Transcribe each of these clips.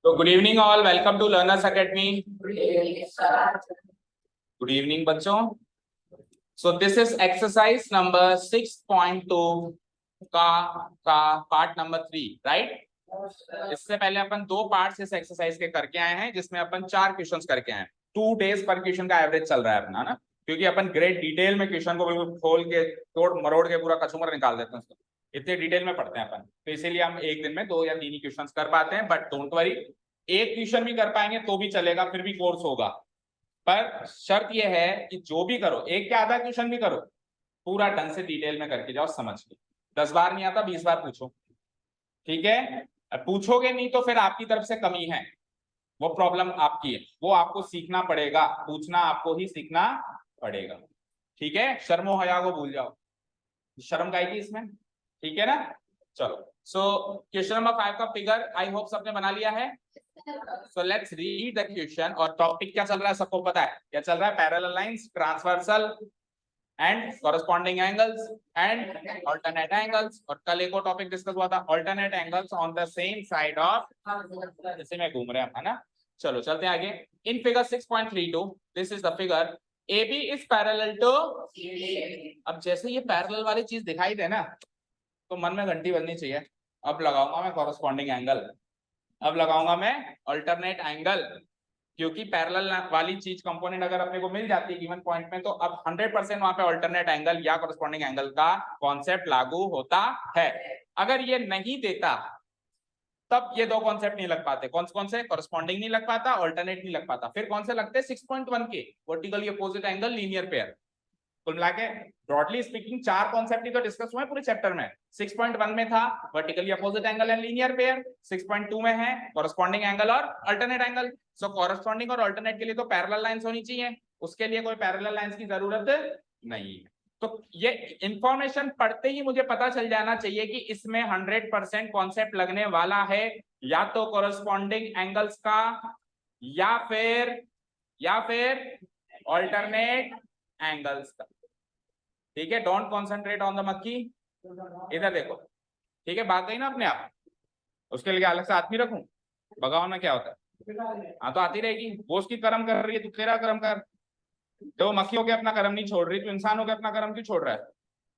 तो good evening all, welcome to Learners Academy. Good evening बच्चों। So this is exercise number 6.2 का part number 3, right. इससे पहले अपन दो पार्ट्स इस एक्सरसाइज के करके आए हैं, जिसमें अपन 4 क्वेश्चंस करके आए हैं। 2 days पर क्वेश्चन का एवरेज चल रहा है अपना ना, क्योंकि अपन ग्रेट डिटेल में क्वेश्चन को बिल्कुल खोल के तोड़ मरोड़ के पूरा कचूमर निकाल देते हैं उसको, इतने डिटेल में पढ़ते हैं अपन। तो इसीलिए हम एक दिन में 2 या 3 ही क्वेश्चंस कर पाते हैं। बट डोंट वरी, एक क्वेश्चन भी कर पाएंगे तो भी चलेगा, फिर भी कोर्स होगा। पर शर्त यह है कि जो भी करो, एक के आधा क्वेश्चन भी करो, पूरा ढंग से डिटेल में करके जाओ, समझ के। 10 बार नहीं आता, 20 बार पूछो, ठीक है। पूछोगे नहीं तो फिर आपकी तरफ से कमी है, वो प्रॉब्लम आपकी है, वो आपको सीखना पड़ेगा, पूछना आपको ही सीखना पड़ेगा, ठीक है। शर्मो हया को भूल जाओ, शर्म का ही इसमें, ठीक है ना। चलो, सो क्वेश्चन नंबर 5 का फिगर आई होप सबने बना लिया है। So let's read the question. और टॉपिक क्या चल रहा है सबको पता है, क्या चल रहा है? Parallel lines, transversal and corresponding angles and alternate angles. और कल एक और टॉपिक डिस्कस हुआ था, alternate angles on the same side of, जैसे मैं घूम रहे हैं, है ना। चलो चलते हैं आगे। In figure 6.32 this is the figure AB is parallel to. अब जैसे ये पैरेलल वाली चीज दिखाई दे ना, तो मन में घंटी बजनी चाहिए। अब लगाऊंगा मैं कॉरेस्पॉन्डिंग एंगल, अब लगाऊंगा मैं अल्टरनेट एंगल, क्योंकि पैरेलल वाली चीज कंपोनेंट अगर अपने को मिल जाती है गिवन पॉइंट में, तो अब 100% वहां पे अल्टरनेट एंगल या कॉरेस्पॉन्डिंग एंगल का कॉन्सेप्ट लागू होता है। अगर ये नहीं देता तब ये दो कॉन्सेप्ट नहीं लग पाते। कौन कौन से? कॉरेस्पॉन्डिंग नहीं लग पाता, अल्टरनेट नहीं लग पाता। फिर कौन से लगते हैं? 6.1 के vertically opposite angle, linear pair. कुल मिला के ब्रॉडली स्पीकिंग 4 कॉन्सेप्ट ही तो डिस्कस हुए पूरे चैप्टर में। 6.1 में था vertically opposite angle and linear pair, 6.2 में है कॉरेस्पॉन्डिंग एंगल और अल्टरनेट एंगल। सो कॉरेस्पॉन्डिंग और अल्टरनेट के लिए तो पैरेलल लाइंस होनी चाहिए, उसके लिए कोई पैरेलल लाइंस की जरूरत नहीं है। तो ये इंफॉर्मेशन पढ़ते ही मुझे पता चल जाना चाहिए कि इसमें 100% कॉन्सेप्ट लगने वाला है, या तो कॉरेस्पॉन्डिंग एंगल्स का या फिर अल्टरनेट एंगल्स का, ठीक है। डोंट कॉन्सेंट्रेट ऑन द मक्खी, इधर देखो, ठीक है। भाग गई ना अपने आप, उसके लिए अलग से आदमी रखूं? भगाओ ना, क्या होता है? हाँ तो आती रहेगी, वो उसकी कर्म कर रही है, तू तेरा कर्म कर। तो मक्खी होकर अपना कर्म नहीं छोड़ रही, तू इंसान होकर अपना कर्म क्यों छोड़ रहा है?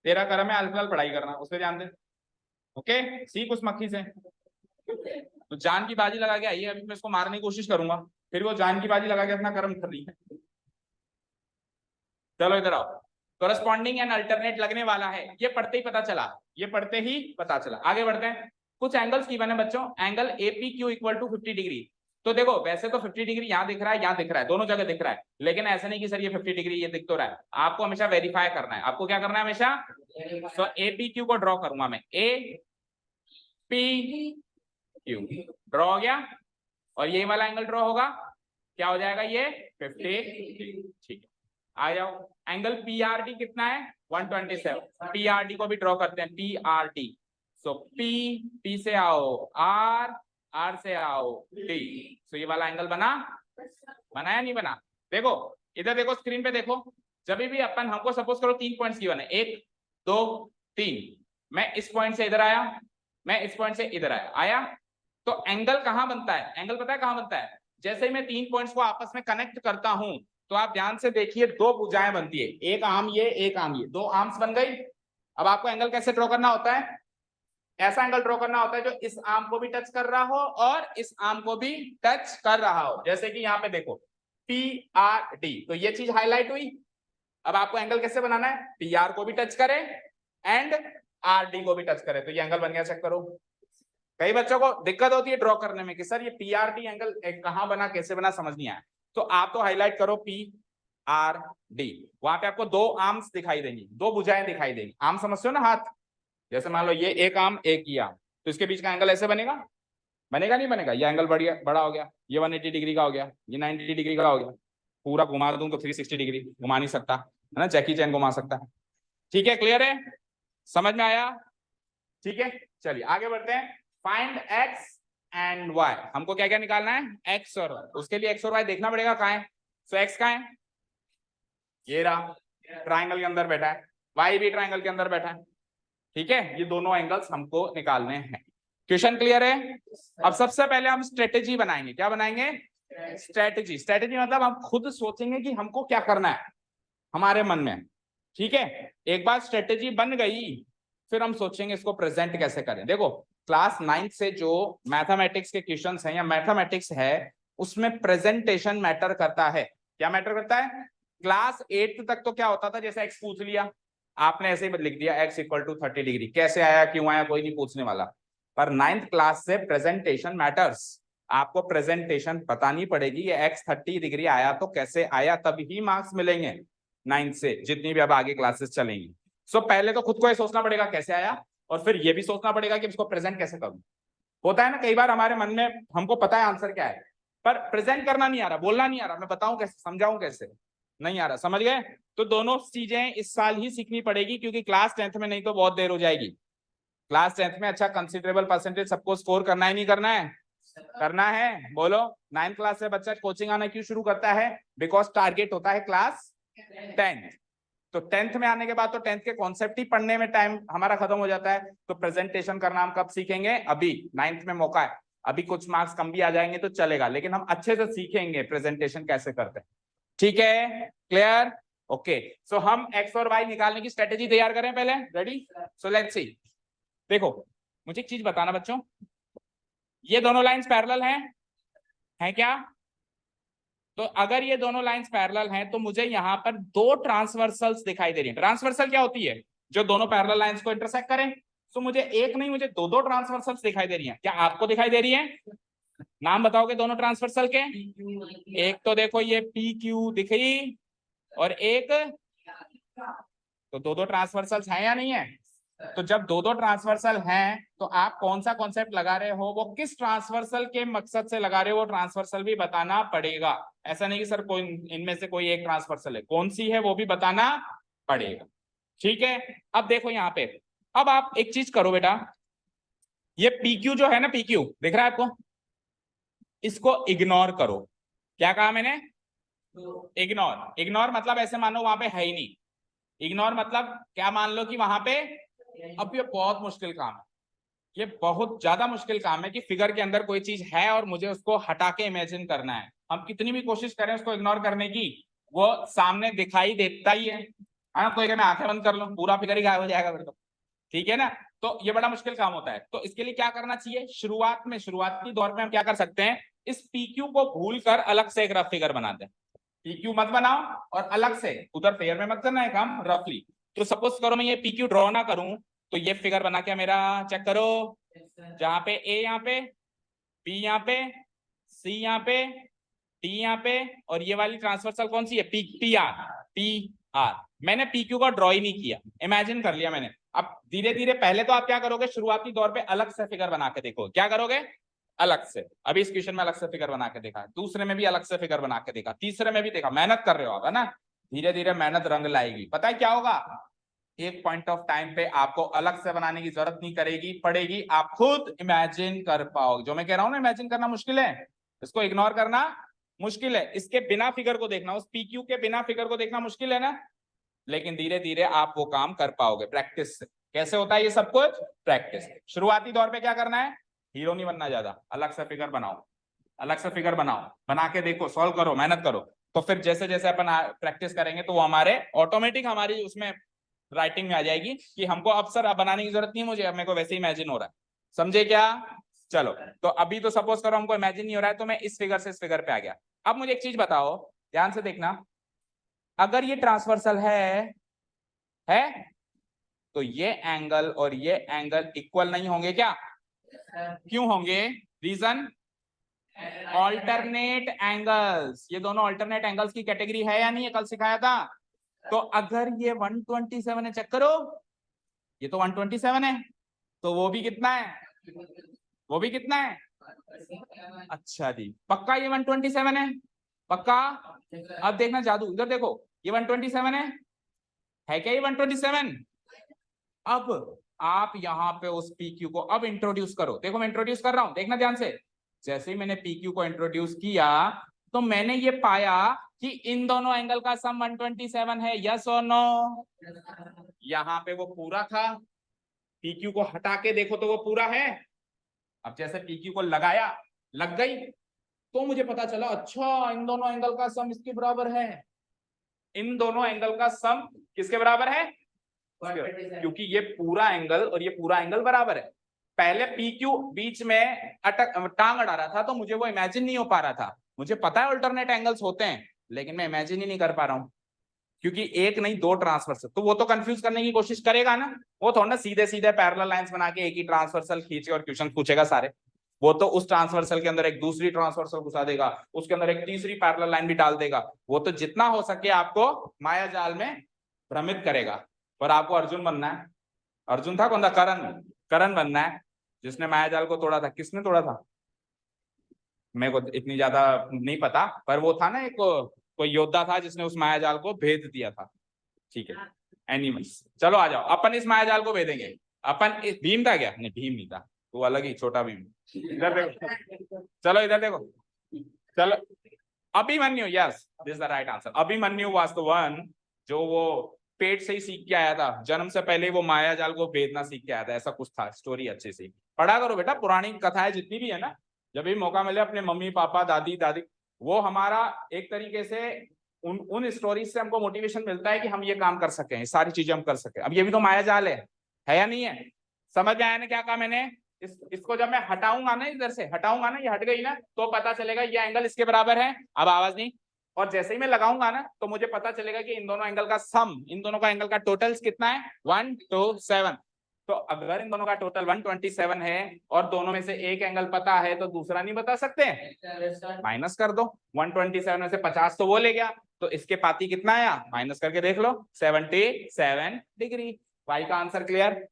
तेरा कर्म है आजकल पढ़ाई करना, उस पर ध्यान दे, ओके। सीख उस मक्खी से। तो जान की बाजी लगा के आई है, अभी मैं इसको मारने की कोशिश करूंगा, फिर वो जान की बाजी लगा के अपना कर्म कर रही है। चलो इधर आओ। कॉरेस्पॉन्डिंग एंड अल्टरनेट लगने वाला है, ये पढ़ते ही पता चला, ये पढ़ते ही पता चला। आगे बढ़ते हैं। कुछ एंगल्स की बने बच्चों, angle APQ equal to 50 degree. तो देखो वैसे तो 50 डिग्री यहाँ दिख रहा है, यहाँ दिख रहा है, दोनों जगह दिख रहा है, लेकिन ऐसा नहीं कि सर ये 50 डिग्री ये दिख तो रहा है। आपको हमेशा वेरीफाई करना है। आपको क्या करना है हमेशा? तो APQ को ड्रॉ करूंगा मैं, APQ ड्रॉ हो गया, और ये वाला एंगल ड्रॉ होगा, क्या हो जाएगा ये? 50, ठीक है। आ जाओ, एंगल PRD कितना है? 127। PRD को भी ड्रॉ करते हैं, PRD। सो P से आओ R से आओ D। सो ये वाला एंगल बना या नहीं बना? देखो इधर देखो, स्क्रीन पे देखो। जब भी अपन, हमको सपोज करो 3 पॉइंट्स गिवन है, 1 2 3। मैं इस पॉइंट से इधर आया, मैं इस पॉइंट से इधर आया, तो एंगल कहां बनता है? एंगल पता है कहां बनता है? जैसे ही मैं 3 पॉइंट्स को आपस में कनेक्ट करता हूं, तो आप ध्यान से देखिए, 2 भुजाएं बनती है, एक आर्म ये, एक आर्म ये, 2 आर्म्स बन गई। अब आपको एंगल कैसे ड्रॉ करना होता है? ऐसा एंगल ड्रॉ करना होता है जो इस आर्म को भी टच कर रहा हो और इस आर्म को भी टच कर रहा हो। जैसे कि यहाँ पे देखो PRD, तो ये चीज हाईलाइट हुई। अब आपको एंगल कैसे बनाना है? PR को भी टच करे एंड RD को भी टच करे, तो ये एंगल बन गया। चेक करो। कई बच्चों को दिक्कत होती है ड्रॉ करने में कि सर ये PRD एंगल कहां बना, कैसे बना, समझ नहीं आया। तो आप तो हाईलाइट करो PRD, वहां पे आपको 2 आर्म्स दिखाई देंगी, 2 भुजाएं दिखाई देंगी। आर्म समझते हो ना, हाथ। जैसे मान लो ये एक आर्म, एक ये आर्म, तो इसके बीच का एंगल ऐसे बनेगा, बनेगा नहीं बनेगा? ये एंगल बड़ा हो गया, ये 180 डिग्री का हो गया, ये 90 डिग्री का हो गया। पूरा घुमा दूं तो 360 डिग्री घुमा नहीं सकता, है ना। जैकी चैन घुमा सकता है, ठीक है। क्लियर है? समझ में आया? ठीक है, चलिए आगे बढ़ते हैं। Find x and y। हमको क्या क्या निकालना है? x और y। उसके लिए x और y देखना पड़ेगा कहाँ है। सो x कहाँ है? ये रहा, ट्राइंगल के अंदर बैठा है। y भी ट्राइंगल के अंदर बैठा है, ठीक है। ये दोनों एंगल्स हमको निकालने हैं। क्वेश्चन क्लियर है? अब सबसे पहले हम स्ट्रेटेजी बनाएंगे। क्या बनाएंगे? स्ट्रेटेजी। स्ट्रेटेजी मतलब हम खुद सोचेंगे कि हमको क्या करना है हमारे मन में, ठीक है। एक बार स्ट्रेटेजी बन गई फिर हम सोचेंगे इसको प्रेजेंट कैसे करें। देखो क्लास 9 से जो मैथमेटिक्स के क्वेश्चंस हैं या मैथमेटिक्स है उसमें प्रेजेंटेशन मैटर करता है। क्या मैटर करता है? क्लास 8 तक तो क्या होता था, जैसे एक्स पूछ लिया आपने ऐसे ही लिख दिया x इक्वल टू 30 डिग्री, कैसे आया क्यों आया कोई नहीं पूछने वाला। पर 9th क्लास से प्रेजेंटेशन मैटर्स। आपको प्रेजेंटेशन बतानी पड़ेगी, ये x 30 डिग्री आया तो कैसे आया, तभी मार्क्स मिलेंगे 9th से जितनी भी अब आगे क्लासेस चलेंगी। सो पहले तो खुद को ये सोचना पड़ेगा कैसे आया, और फिर ये भी सोचना पड़ेगा कि इसको प्रेजेंट कैसे करूं। होता है ना कई बार हमारे मन में हमको पता है आंसर क्या है पर प्रेजेंट करना नहीं आ रहा, बोलना नहीं आ रहा, मैं बताऊं कैसे, समझाऊं कैसे, नहीं आ रहा। समझ गए? तो दोनों चीजें इस साल ही सीखनी पड़ेगी क्योंकि क्लास 10th में नहीं तो बहुत देर हो जाएगी। क्लास 10th में अच्छा कंसिडरेबल परसेंटेज सबको स्कोर करना है नहीं करना है? करना है। बोलो 9th क्लास से बच्चा कोचिंग आना क्यों शुरू करता है? बिकॉज टारगेट होता है क्लास 10th। तो 10th में आने के बाद तो 10th के कॉन्सेप्ट ही पढ़ने में टाइम हमारा खत्म हो जाता है। तो प्रेजेंटेशन करना हम कब सीखेंगे? अभी 9th में मौका है। अभी कुछ मार्क्स कम भी आ जाएंगे तो चलेगा, लेकिन हम अच्छे से सीखेंगे प्रेजेंटेशन कैसे करते हैं। ठीक है? क्लियर? ओके। सो हम एक्स और वाई निकालने की स्ट्रेटेजी तैयार करें पहले। रेडी? So let's see. देखो मुझे एक चीज बताना बच्चों, ये दोनों लाइंस पैरेलल हैं क्या? तो अगर ये दोनों लाइंस पैरेलल हैं तो मुझे यहाँ पर दो ट्रांसवर्सल्स दिखाई दे रही हैं। ट्रांसवर्सल क्या होती है? जो दोनों पैरेलल लाइंस को इंटरसेक्ट करें। तो मुझे एक नहीं, मुझे दो दो ट्रांसवर्सल्स दिखाई दे रही हैं। क्या आपको दिखाई दे रही है? नाम बताओगे दोनों ट्रांसवर्सल के? एक तो देखो ये पी क्यू दिख रही और एक, तो दो दो ट्रांसवर्सल्स हैं या नहीं है? तो जब दो दो ट्रांसवर्सल हैं तो आप कौन सा कॉन्सेप्ट लगा रहे हो, वो किस ट्रांसवर्सल के मकसद से लगा रहे हो, वो ट्रांसवर्सल भी बताना पड़ेगा। ऐसा नहीं कि सर कोई इनमें से कोई एक ट्रांसवर्सल है, कौन सी है वो भी बताना पड़ेगा। ठीक है? अब देखो यहाँ पे, अब आप एक चीज करो बेटा, ये PQ जो है ना, PQ दिख रहा है आपको, इसको इग्नोर करो। क्या कहा मैंने? इग्नोर। इग्नोर मतलब ऐसे मानो वहां पे है ही नहीं। इग्नोर मतलब क्या, मान लो कि वहां पे, अब ये बहुत मुश्किल काम है, ये बहुत ज्यादा मुश्किल काम है कि फिगर के अंदर कोई चीज है और मुझे उसको हटा के इमेजिन करना है। हम कितनी भी कोशिश करें उसको इग्नोर करने की, वो सामने दिखाई देता ही है। कोई मैं आंखें बंद कर लूं पूरा फिगर ही गायब हो जाएगा फिर तो, ठीक है ना। तो ये बड़ा मुश्किल काम होता है। तो इसके लिए क्या करना चाहिए, शुरुआती दौर में हम क्या कर सकते हैं, इस PQ को भूल कर अलग से एक रफ फिगर बनाते हैं। PQ मत बनाओ और अलग से, उधर फेयर में मत करना है काम, रफली। तो सपोज करो मैं ये PQ ड्रॉ ना करूं तो ये फिगर बना के मेरा, चेक करो, जहां पे A यहाँ पे, B यहाँ पे, C यहाँ पे, D यहाँ पे, और ये वाली ट्रांसवर्सल कौन सी है? PR। मैंने PQ का ड्रॉ ही नहीं किया, इमेजिन कर लिया मैंने। अब धीरे धीरे, पहले तो आप क्या करोगे, शुरुआती दौर पे अलग से फिगर बना के देखो। क्या करोगे? अलग से। अभी इस क्वेश्चन में अलग से फिगर बना के देखा, दूसरे में भी अलग से फिगर बना के देखा, तीसरे में भी देखा। मेहनत कर रहे हो आप, है ना। धीरे धीरे मेहनत रंग लाएगी। पता है क्या होगा, एक पॉइंट ऑफ टाइम पे आपको अलग से बनाने की जरूरत नहीं पड़ेगी, आप खुद इमेजिन कर पाओगे। जो मैं कह रहा हूं ना, इमेजिन करना मुश्किल है, इसको इग्नोर करना मुश्किल है। इसके बिना फिगर को देखना, उस PQ के बिना फिगर को देखना मुश्किल है ना, लेकिन धीरे धीरे आप वो काम कर पाओगे प्रैक्टिस से। कैसे होता है ये सब कुछ? प्रैक्टिस। शुरुआती दौर पे क्या करना है, हीरो नहीं बनना ज्यादा, अलग से फिगर बनाओ, अलग से फिगर बनाओ, बना के देखो, सॉल्व करो, मेहनत करो। तो फिर जैसे जैसे अपन प्रैक्टिस करेंगे तो वो हमारे ऑटोमेटिक हमारी उसमें राइटिंग में आ जाएगी कि हमको अब सर अब बनाने की जरूरत नहीं है मुझे, अब मेरे को वैसे ही इमेजिन हो रहा है। समझे क्या? चलो, तो अभी तो सपोज करो हमको इमेजिन नहीं हो रहा है तो मैं इस फिगर से इस फिगर पे आ गया। अब मुझे एक चीज बताओ, ध्यान से देखना, अगर ये ट्रांसवर्सल है तो ये एंगल और ये एंगल इक्वल नहीं होंगे क्या? क्यों होंगे? Reason, alternate angles. ये दोनों ऑल्टरनेट एंगल्स की कैटेगरी है या नहीं है? कल सिखाया था। तो अगर ये 127 है, चेक करो, ये तो 127 है, तो वो भी कितना है? वो भी कितना है? अच्छा जी, पक्का ये 127 है? पक्का? अब देखना जादू, इधर देखो, ये 127 है क्या? ये 127। अब आप यहाँ पे उस PQ को अब इंट्रोड्यूस करो। देखो मैं इंट्रोड्यूस कर रहा हूं, देखना ध्यान से। जैसे ही मैंने PQ को इंट्रोड्यूस किया तो मैंने ये पाया कि इन दोनों एंगल का सम 127 है। यस और नो? यहाँ पे वो पूरा था, PQ को हटा के देखो तो वो पूरा है। अब जैसे PQ को लगाया, लग गई, तो मुझे पता चला अच्छा इन दोनों एंगल का सम इसके बराबर है, इन दोनों एंगल का सम किसके बराबर है, क्योंकि ये पूरा एंगल और ये पूरा एंगल बराबर है। पहले PQ बीच में टांग अड़ा रहा था, तो मुझे वो इमेजिन नहीं हो पा रहा था। मुझे पता है अल्टरनेट एंगल्स होते हैं, लेकिन मैं इमेजिन ही नहीं कर पा रहा हूं, क्योंकि एक नहीं दो ट्रांसवर्सल, तो वो तो कंफ्यूज करने की कोशिश करेगा ना। वो थोड़ा ना सीधे सीधे पैरेलल लाइंस बना के एक ही ट्रांसवर्सल खींचे और क्वेश्चन पूछेगा सारे। वो तो उस ट्रांसवर्सल के अंदर एक दूसरी ट्रांसवर्सल घुसा देगा, उसके अंदर एक तीसरी पैरेलल लाइन भी डाल देगा। वो तो जितना हो सके आपको माया जाल में भ्रमित करेगा। पर आपको अर्जुन बनना है। अर्जुन था कौन था, करण। करण बनना है, जिसने माया जाल को तोड़ा था। किसने तोड़ा था मेरे को इतनी ज्यादा नहीं पता, पर वो था ना एक कोई योद्धा था जिसने उस माया जाल को भेद दिया था। ठीक है, एनिमल्स। चलो आ जाओ, अपन इस माया जाल को भेदेंगे। अपन इस भीम था क्या, नहीं भीम नहीं था, वो अलग ही छोटा भीम। इधर देखो, चलो इधर देखो, चलो Abhimanyu, yes this is the right answer. Abhimanyu was the one जो वो पेट से ही सीख के आया था, जन्म से पहले वो माया जाल को भेदना सीख के आया था, ऐसा कुछ था। स्टोरी अच्छे से पढ़ा करो बेटा, पुरानी कथाएं जितनी भी है ना, जब भी मौका मिले अपने मम्मी पापा दादी दादी, वो हमारा एक तरीके से उन स्टोरीज से हमको मोटिवेशन मिलता है कि हम ये काम कर सकें, सारी चीजें हम कर सकें। अब ये भी तो माया जाल है या नहीं है? समझ में आया ना क्या कहा मैंने? इसको जब मैं हटाऊंगा ना, इधर से हटाऊंगा ना, ये हट गई ना, तो पता चलेगा ये एंगल इसके बराबर है। अब आवाज नहीं। और जैसे ही मैं लगाऊंगा ना, तो मुझे पता चलेगा कि इन दोनों एंगल का सम, इन दोनों का एंगल का टोटल कितना है, 127। तो अगर इन दोनों का टोटल 127 है और दोनों में से एक एंगल पता है, तो दूसरा नहीं बता सकते, माइनस कर दो। 127 में से 50 तो वो ले गया, तो इसके पाती कितना आया, माइनस करके देख लो, 77 डिग्री। वाई का आंसर क्लियर?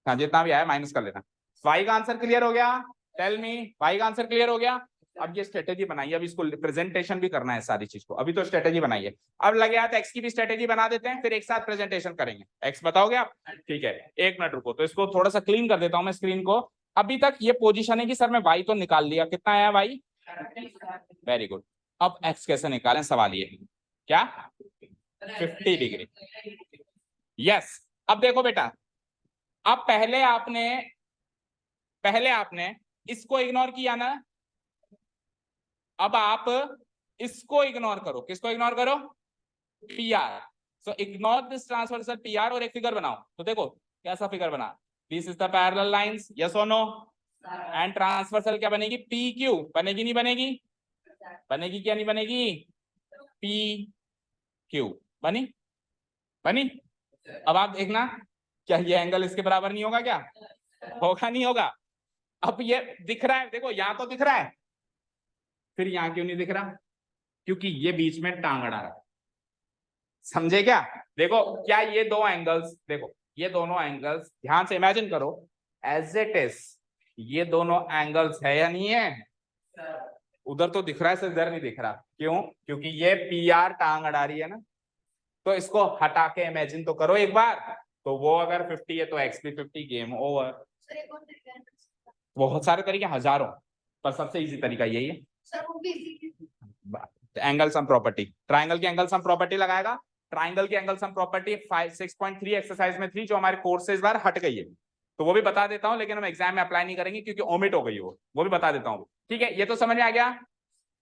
हाँ, जितना भी आया माइनस कर लेना। वाई का आंसर क्लियर हो गया? टेल मी, वाई का आंसर क्लियर हो गया? अब ये स्ट्रेटेजी बनाइए, अब इसको प्रेजेंटेशन भी करना है सारी चीज को। अभी तो स्ट्रेटेजी बनाइए, अब लगे हाथ एक्स की भी स्ट्रेटेजी बना देते हैं, फिर एक साथ प्रेजेंटेशन करेंगे। एक्स बताओगे आप? ठीक है, एक मिनट रुको, तो इसको थोड़ा सा क्लीन कर देता हूं मैं स्क्रीन को। अभी तक ये पोजीशन है कि सर मैं वाई तो निकाल लिया, कितना आया वाई? Very good. अब एक्स कैसे निकालें, सवाल ये। क्या? 50 डिग्री। यस। अब देखो बेटा, अब पहले आपने इसको इग्नोर किया ना, अब आप इसको इग्नोर करो। किसको इग्नोर करो? PR। So ignore this transversal PR और एक फिगर बनाओ। तो देखो कैसा फिगर बना, this is the parallel lines, yes और नो? एंड ट्रांसवर्सल क्या बनेगी? PQ बनेगी, नहीं बनेगी? बनेगी क्या नहीं बनेगी? PQ बनी? बनी? अब आप देखना, क्या ये एंगल इसके बराबर नहीं होगा? क्या होगा? नहीं होगा? अब ये दिख रहा है, देखो यहां तो दिख रहा है, फिर यहां क्यों नहीं दिख रहा? क्योंकि ये बीच में टांग अड़ा रहा है। समझे क्या? देखो क्या ये दो एंगल्स, देखो ये दोनों एंगल्स ध्यान से इमेजिन करो, एज इट इज ये दोनों एंगल्स है या नहीं है? उधर तो दिख रहा है, सिर्फ इधर नहीं दिख रहा। क्यों? क्योंकि ये PR टांग अड़ा रही है ना। तो इसको हटा के इमेजिन तो करो एक बार, तो वो अगर 50 है तो एक्स भी 50, गेम ओवर। बहुत सारे तरीके, हजारों, पर सबसे इजी तरीका यही है। एंगल सम प्रॉपर्टी, ट्राइंगल की एंगल सम प्रॉपर्टी लगाएगा। ट्राइंगल की एंगल सम प्रॉपर्टी 6.3 एक्सरसाइज में थी, जो हमारे कोर्स से इस बार हट गई है, तो वो भी बता देता हूं, लेकिन हम एग्जाम में अप्लाई नहीं करेंगे क्योंकि ओमिट हो गई वो भी बता देता हूं। ठीक है, ये तो समझ में आ गया?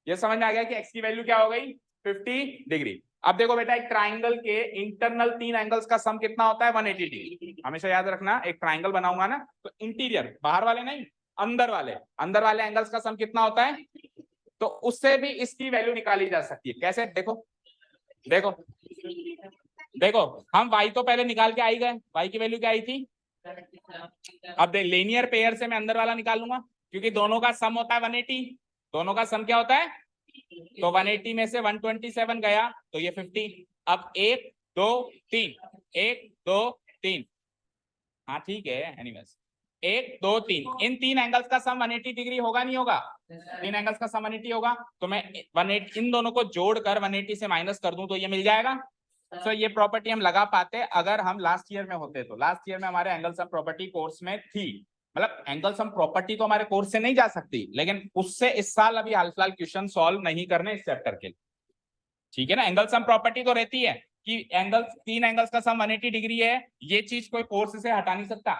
ये समझ में आ गया कि एक्स की वैल्यू क्या हो गई? 50 डिग्री। अब देखो बेटा, एक ट्राइंगल के इंटरनल 3 एंगल्स का सम कितना होता है? 180 डिग्री। हमेशा याद रखना, एक ट्राइंगल बनाऊंगा ना, तो इंटीरियर, बाहर वाले नहीं, अंदर वाले एंगल्स का सम कितना होता है? तो उससे भी इसकी वैल्यू निकाली जा सकती है। कैसे? देखो देखो देखो, हम y तो पहले निकाल के आ ही गए, y की वैल्यू क्या आई थी? अब देख, लीनियर पेयर से मैं अंदर वाला निकाल लूंगा, क्योंकि दोनों का सम होता है 180। दोनों का सम क्या होता है? तो 180 में से 127 गया, तो ये 50। अब 1 2 3, 1 2 3, हाँ ठीक है, एनीवेज 1 2 3, इन 3 एंगल्स का सम 180 डिग्री होगा नहीं होगा? 3 एंगल्स का सम 180 होगा, तो मैं 180 इन दोनों को जोड़कर 180 से माइनस कर दूं तो ये मिल जाएगा। तो ये प्रॉपर्टी हम लगा पाते अगर हम लास्ट ईयर में होते। तो लास्ट ईयर में हमारे एंगल सम प्रॉपर्टी कोर्स में थी, मतलब एंगल सम प्रॉपर्टी तो हमारे कोर्स से नहीं जा सकती, लेकिन उससे इस साल अभी हाल फिलहाल क्वेश्चन सॉल्व नहीं करने इस चैप्टर के। ठीक है ना? एंगल सम प्रॉपर्टी तो रहती है कि एंगल 3 एंगल्स का सम 180 डिग्री है, ये चीज कोई कोर्स से हटा नहीं सकता।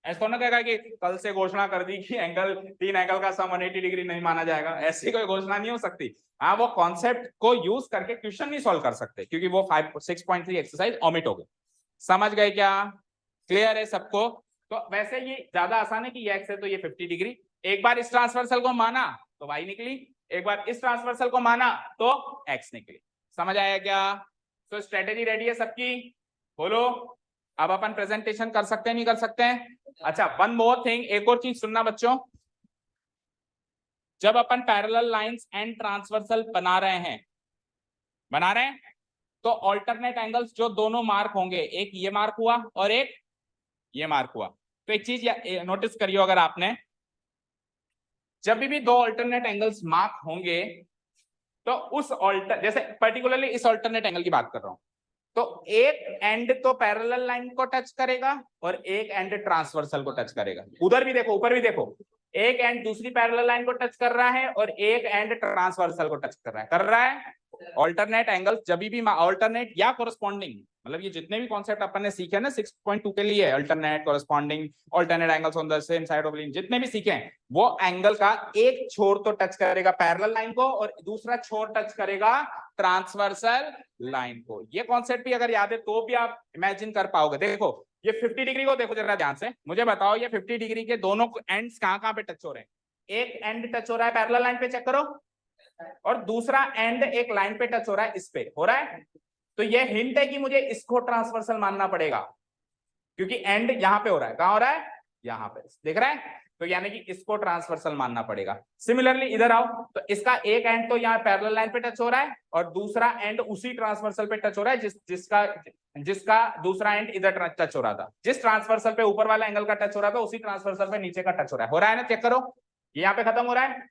ऐसा तो ना कहेगा कि कल से घोषणा कर दी कि एंगल 3 एंगल का सम 180 डिग्री नहीं माना जाएगा, ऐसी कोई घोषणा नहीं हो सकती। हाँ, वो कॉन्सेप्ट को यूज करके क्वेश्चन नहीं सॉल्व कर सकते क्योंकि वो 6.3 एक्सरसाइज ओमिट हो गई। समझ गए क्या? क्लियर है सबको? तो वैसे ये ज्यादा आसान है कि ये एक्स है तो ये 50 डिग्री, एक बार इस ट्रांसवर्सल को माना तो वाई निकली, एक बार इस ट्रांसवर्सल को माना तो एक्स निकली। समझ आया क्या? तो स्ट्रेटेजी रेडी है सबकी? बोलो। अब अपन प्रेजेंटेशन कर सकते हैं नहीं कर सकते हैं? अच्छा, वन मोर थिंग, एक और चीज सुनना बच्चों, जब अपन पैरेलल लाइंस एंड ट्रांसवर्सल बना रहे हैं तो ऑल्टरनेट एंगल्स जो दोनों मार्क होंगे, एक ये मार्क हुआ और एक ये मार्क हुआ, तो एक चीज नोटिस करियो, अगर आपने जब भी दो ऑल्टरनेट एंगल्स मार्क होंगे तो उस जैसे पर्टिकुलरली इस ऑल्टरनेट एंगल की बात कर रहा हूं, तो एक एंड तो पैरेलल लाइन को टच करेगा और एक एंड ट्रांसवर्सल को टच करेगा। उधर भी देखो, ऊपर भी देखो, एक एंड दूसरी पैरेलल लाइन को टच कर रहा है और एक एंड ट्रांसवर्सल को टच कर रहा है। ऑल्टरनेट एंगल्स जब भी ऑल्टरनेट या कोरस्पॉन्डिंग, मतलब ये जितने भी कॉन्सेप्ट अपन ने सीखे ना 6.2 के लिए, alternate, corresponding, alternate angles on the same side of line, जितने भी सीखे हैं, वो एंगल का एक छोर तो टच करेगा पैरेलल लाइन को और दूसरा छोर टच करेगा ट्रांसवर्सल लाइन को। ये कॉन्सेप्ट भी अगर याद है तो भी आप इमेजिन कर पाओगे। देखो ये 50 डिग्री को देखो जरा ध्यान से, मुझे बताओ ये 50 डिग्री के दोनों एंड्स कहां पे टच हो रहे हैं? एक एंड टच हो रहा है पैरेलल लाइन पे, चेक करो, और दूसरा एंड एक लाइन पे टच हो रहा है, इस पे हो रहा है। तो ये हिंट है कि मुझे इसको ट्रांसवर्सल मानना पड़ेगा क्योंकि एंड यहां पे हो रहा है। कहां हो रहा है? यहां पे, दिख रहा है? तो यानी कि इसको ट्रांसवर्सल मानना पड़ेगा। सिमिलरली इधर आओ, तो इसका एक एंड तो यहाँ पैरेलल लाइन पे टच हो रहा है और दूसरा एंड उसी ट्रांसवर्सल पे टच हो रहा है जिसका दूसरा एंड इधर टच हो रहा था। जिस ट्रांसवर्सल पे ऊपर वाला एंगल का टच हो रहा था उसी ट्रांसवर्सल पे नीचे का टच हो रहा है ना? चेक करो, ये यहाँ पे खत्म हो रहा है,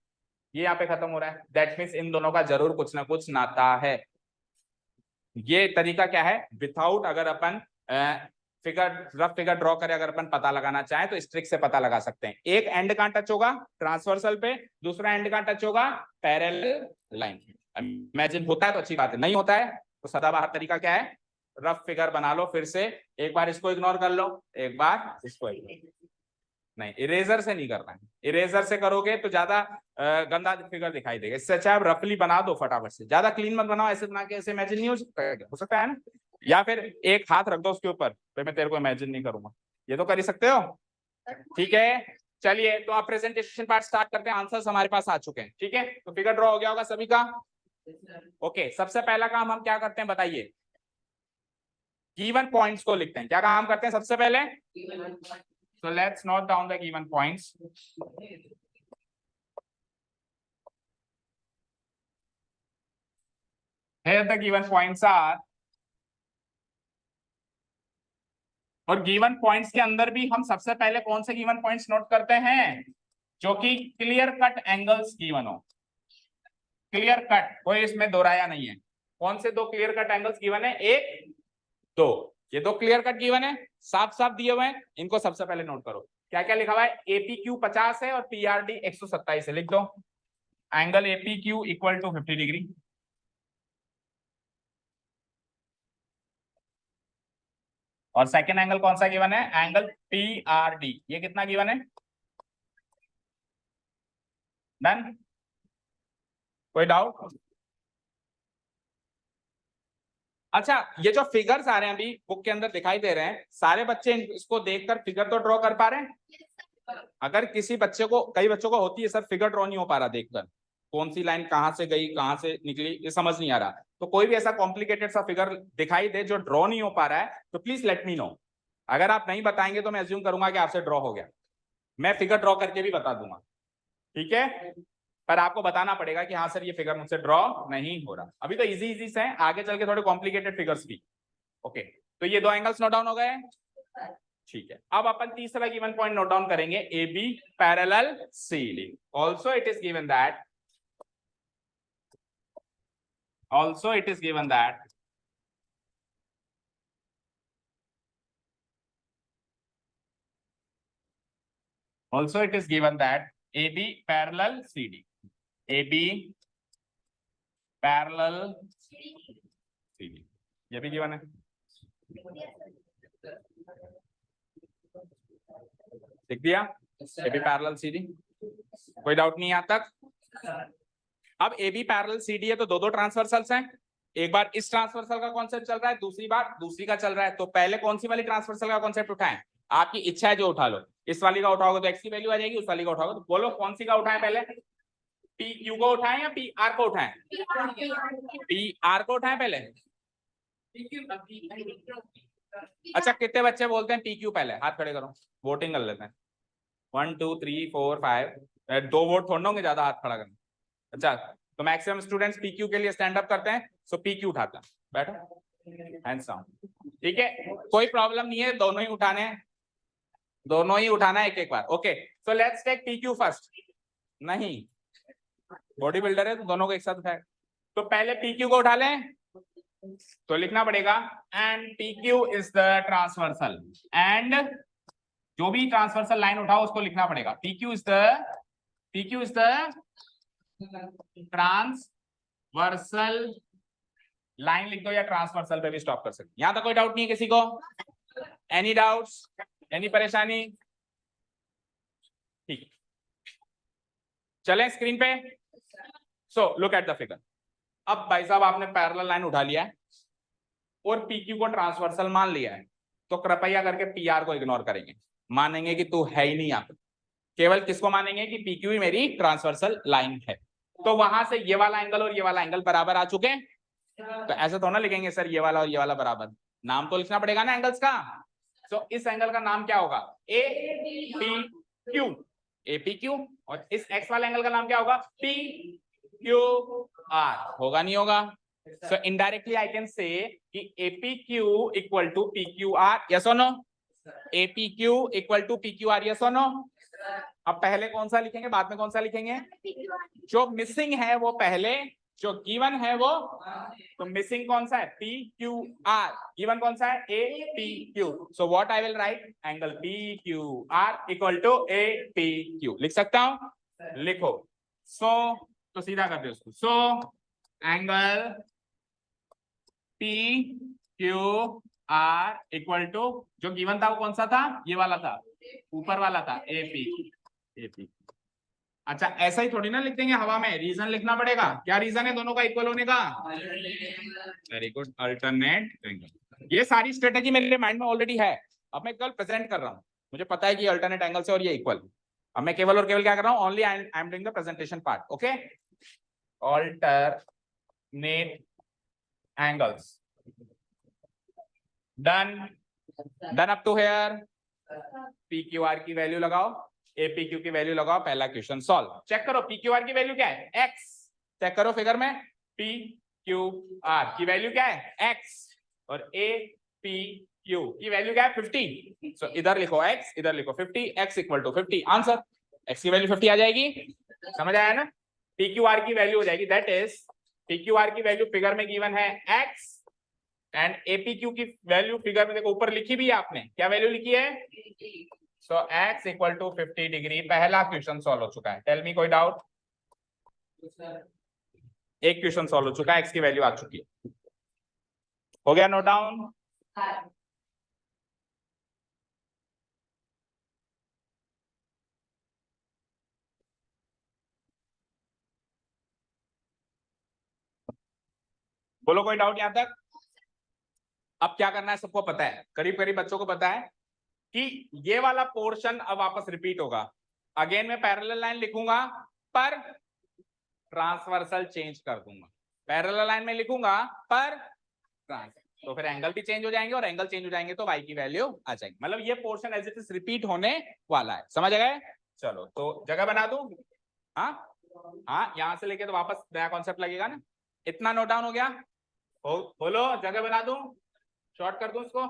ये यहाँ पे खत्म हो रहा है। दैट मीन्स इन दोनों का जरूर कुछ ना कुछ नाता है। ये तरीका क्या है, विथआउट अगर अपन रफ फिगर ड्रॉ करें, अगर अपन पता लगाना चाहें तो इस ट्रिक से पता लगा सकते हैं। एक एंड कहां टच होगा? ट्रांसवर्सल पे। दूसरा एंड कहां टच होगा? Parallel line. इमेजिन होता है तो अच्छी बात है, नहीं होता है तो सदाबहार तरीका क्या है, रफ फिगर बना लो फिर से, एक बार इसको इग्नोर कर लो, एक बार इसको इग्नोर। नहीं, इरेजर से नहीं करना है, इरेजर से करोगे तो ज्यादा गंदा फिगर दिखाई देगा। इससे अच्छा आप रफली बना दो फटाफट से, ज्यादा क्लीन मत बनाओ, ऐसे बना के ऐसे इमेजिन नहीं हो सकता है ना? या फिर एक हाथ रख दो उसके ऊपर, तो मैं तेरे को इमेजिन नहीं करूंगा, ये तो कर ही सकते हो। ठीक है, चलिए तो आप प्रेजेंटेशन पार्ट स्टार्ट करते हैं। आंसर्स हमारे पास आ चुके हैं, ठीक है? तो फिगर ड्रॉ हो गया होगा सभी का। ओके, सबसे पहला काम हम क्या करते हैं बताइए? गिवन पॉइंट्स को लिखते हैं। क्या काम करते हैं सबसे पहले? So let's note down the given points. Here the given points are, और गिवन पॉइंट्स के अंदर भी हम सबसे पहले कौन से गिवन पॉइंट्स नोट करते हैं? जो कि क्लियर कट एंगल्स गिवन हो। क्लियर कट, कोई इसमें दोहराया नहीं है। कौन से दो क्लियर कट एंगल्स गिवन है? एक, दो। ये दो क्लियर कट गिवन है, साफ साफ दिए हुए हैं, इनको सबसे पहले नोट करो। क्या क्या लिखा हुआ है? एपीक्यू 50 है और पीआरडी 127 है, लिख दो। Angle APQ equal to 50 degree, और सेकेंड एंगल कौन सा गिवन है? Angle PRD. ये कितना गिवन है? डन? कोई डाउट? अच्छा, ये जो फिगर्स आ रहे हैं अभी बुक के अंदर दिखाई दे रहे हैं, सारे बच्चे इसको देखकर फिगर तो ड्रॉ कर पा रहे हैं? अगर किसी बच्चे को, कई बच्चों को होती है सर फिगर ड्रॉ नहीं हो पा रहा देखकर, कौन सी लाइन कहां से गई कहां से निकली ये समझ नहीं आ रहा, तो कोई भी ऐसा कॉम्प्लिकेटेड सा फिगर दिखाई दे जो ड्रॉ नहीं हो पा रहा है तो प्लीज लेट मी नो। अगर आप नहीं बताएंगे तो मैं अज्यूम करूंगा कि आपसे ड्रॉ हो गया, मैं फिगर ड्रॉ करके भी बता दूंगा, ठीक है? पर आपको बताना पड़ेगा कि हाँ सर ये फिगर मुझसे ड्रॉ नहीं हो रहा। अभी तो इजी इजी से है, आगे चल के थोड़े कॉम्प्लिकेटेड फिगर्स भी। ओके, तो ये दो एंगल्स नोट डाउन हो गए, ठीक है? अब अपन तीसरा गिवन पॉइंट नोट डाउन करेंगे, A B parallel CD। Also it is given that, also it is given that also it is given that AB parallel CD, AB parallel CD, ये भी given है। लिख दिया, A B parallel C D, कोई doubt नहीं यहाँ तक। अब A B parallel C D है तो दो दो ट्रांसवर्सल्स हैं, एक बार इस ट्रांसवर्सल का कॉन्सेप्ट चल रहा है, दूसरी बार दूसरी का चल रहा है, तो पहले कौन सी वाली ट्रांसवर्सल का कॉन्सेप्ट उठाएं? आपकी इच्छा है जो उठा लो, इस वाली का उठाओगे तो एक्स की वैल्यू आ जाएगी, उस वाली का उठाओगे तो बोलो कौन सी का उठाएं पहले, पी क्यू को उठाएं या पी आर को उठाएं? पी आर को उठाएं पहले। अच्छा कितने बच्चे बोलते हैं पी क्यू पहले, हाथ खड़े करो, वोटिंग कर लेते हैं। 1 2 3 4 5, 2 वोट थोड़े होंगे, ज्यादा हाथ खड़ा करना। अच्छा तो मैक्सिमम स्टूडेंट्स पी क्यू के लिए स्टैंड अप करते हैं, सो पी क्यू उठाता है, बैठो हैंड्स डाउन, ठीक है, कोई प्रॉब्लम नहीं है, दोनों ही उठाने हैं, दोनों ही उठाना है एक एक बार। Okay so let's take P Q first, नहीं बॉडी बिल्डर है तो दोनों को एक साथ उठाए, तो पहले पी क्यू को उठा लें, तो लिखना पड़ेगा and P Q is the transversal, and जो भी ट्रांसवर्सल लाइन उठाओ उसको लिखना पड़ेगा P Q is the transversal line लिख दो, या ट्रांसवर्सल पे भी स्टॉप कर सकते। यहां तक कोई डाउट नहीं है किसी को? एनी डाउट्स, एनी परेशानी? ठीक, चलें स्क्रीन पे। So look at the figure. अब भाई साहब आपने पैरेलल लाइन उठा लिया है और पीक्यू को ट्रांसवर्सल मान लिया है, तो कृपया करके पीआर को इग्नोर करेंगे, मानेंगे कि तू है ही नहीं यहाँ पे, केवल किसको मानेंगे कि पीक्यू ही मेरी ट्रांसवर्सल लाइन है। तो वहां से ये वाला एंगल और ये वाला एंगल बराबर आ चुके हैं, तो ऐसे तो ना लिखेंगे सर ये वाला और ये वाला बराबर, नाम तो लिखना पड़ेगा ना एंगल्स का। सो इस एंगल का नाम क्या होगा? A P Q, A P Q, और इस एक्स वाले एंगल का नाम क्या होगा? पी क्यू आर, होगा नहीं होगा? So indirectly I can say कि APQ equal to PQR, yes और no? APQ equal to PQR, yes और नो? अब पहले कौन सा लिखेंगे, बाद में कौन सा लिखेंगे? जो मिसिंग है वो पहले, जो गिवन है वो, तो मिसिंग कौन सा है? PQR, गिवन कौन सा है? APQ। So what I will write, angle PQR equal to APQ, लिख सकता हूं? लिखो। सो तो सीधा कर दो उसको। So angle PQR equal to, जो गिवन था वो कौन सा था? ये वाला था, ऊपर वाला था, AP। अच्छा ऐसा ही थोड़ी ना लिख देंगे हवा में, रीजन लिखना पड़ेगा। क्या रीजन है दोनों का इक्वल होने का? Very good, alternate angle. ये सारी स्ट्रेटेजी मेरे माइंड में ऑलरेडी है, अब मैं केवल प्रेजेंट कर रहा हूं, मुझे पता है कि अल्टरनेट एंगल से और ये इक्वल, अब मैं केवल और केवल क्या कर रहा हूं? Only I am doing the presentation part. Okay, alternate angles done up to here। PQR की वैल्यू लगाओ, APQ की वैल्यू लगाओ, पहला क्वेश्चन सॉल्व। चेक करो PQR की वैल्यू क्या है? x। चेक करो फिगर में, PQR की वैल्यू क्या है? x, और APQ की वैल्यू क्या है? 50। सो इधर लिखो x, इधर लिखो 50, x equal to 50, answer x की वैल्यू 50 आ जाएगी। समझ आया ना? PQR की वैल्यू हो जाएगी, दैट इज PQR की वैल्यू फिगर में गिवन है x, एंड APQ की वैल्यू फिगर में देखो ऊपर लिखी भी है आपने, क्या वैल्यू लिखी है? सो x इक्वल टू 50 डिग्री। पहला क्वेश्चन सॉल्व हो चुका है। टेल मी, कोई डाउट? एक क्वेश्चन सॉल्व हो चुका है, x की वैल्यू आ चुकी है। हो गया नोट डाउन? बोलो कोई डाउट यहां तक? अब क्या करना है सबको पता है, करीब करीब बच्चों को पता है कि ये वाला पोर्शन अब वापस रिपीट होगा। अगेन मैं पैरेलल लाइन लिखूंगा पर ट्रांसवर्सल चेंज कर दूंगा, पैरेलल लाइन में लिखूंगा पर ट्रांस, तो फिर एंगल भी चेंज हो जाएंगे, और एंगल चेंज हो जाएंगे तो y की वैल्यू आ जाएगी। मतलब ये portion as it is repeat होने वाला है, समझ गए? चलो तो जगह बना दूं? हाँ हाँ, यहां से लेके तो वापस नया कॉन्सेप्ट लगेगा ना। इतना नोट डाउन हो गया? बोलो जगह बना दूं, शॉर्ट कर दूं इसको?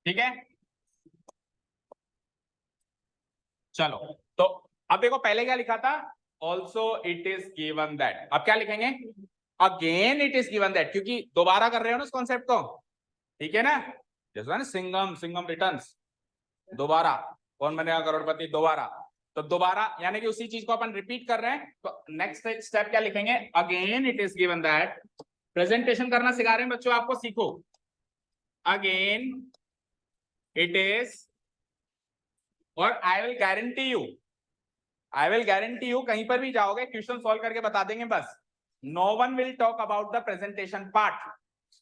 ठीक है, चलो तो अब देखो पहले क्या लिखा था? Also it is given that, अब क्या लिखेंगे? Again it is given that, क्योंकि दोबारा कर रहे हो ना इस कॉन्सेप्ट को, ठीक है ना? जैसे ना सिंघम रिटर्न्स, दोबारा कौन बनेगा करोड़पति, दोबारा। तो दोबारा यानी कि उसी चीज को अपन रिपीट कर रहे हैं, तो नेक्स्ट स्टेप क्या लिखेंगे, again it is given that, presentation करना सिखा रहे हैं बच्चों आपको, सीखो, अगेन इट इज, और आई विल गारंटी यू कहीं पर भी जाओगे क्वेश्चन सॉल्व करके बता देंगे बस, no one will talk about the presentation part,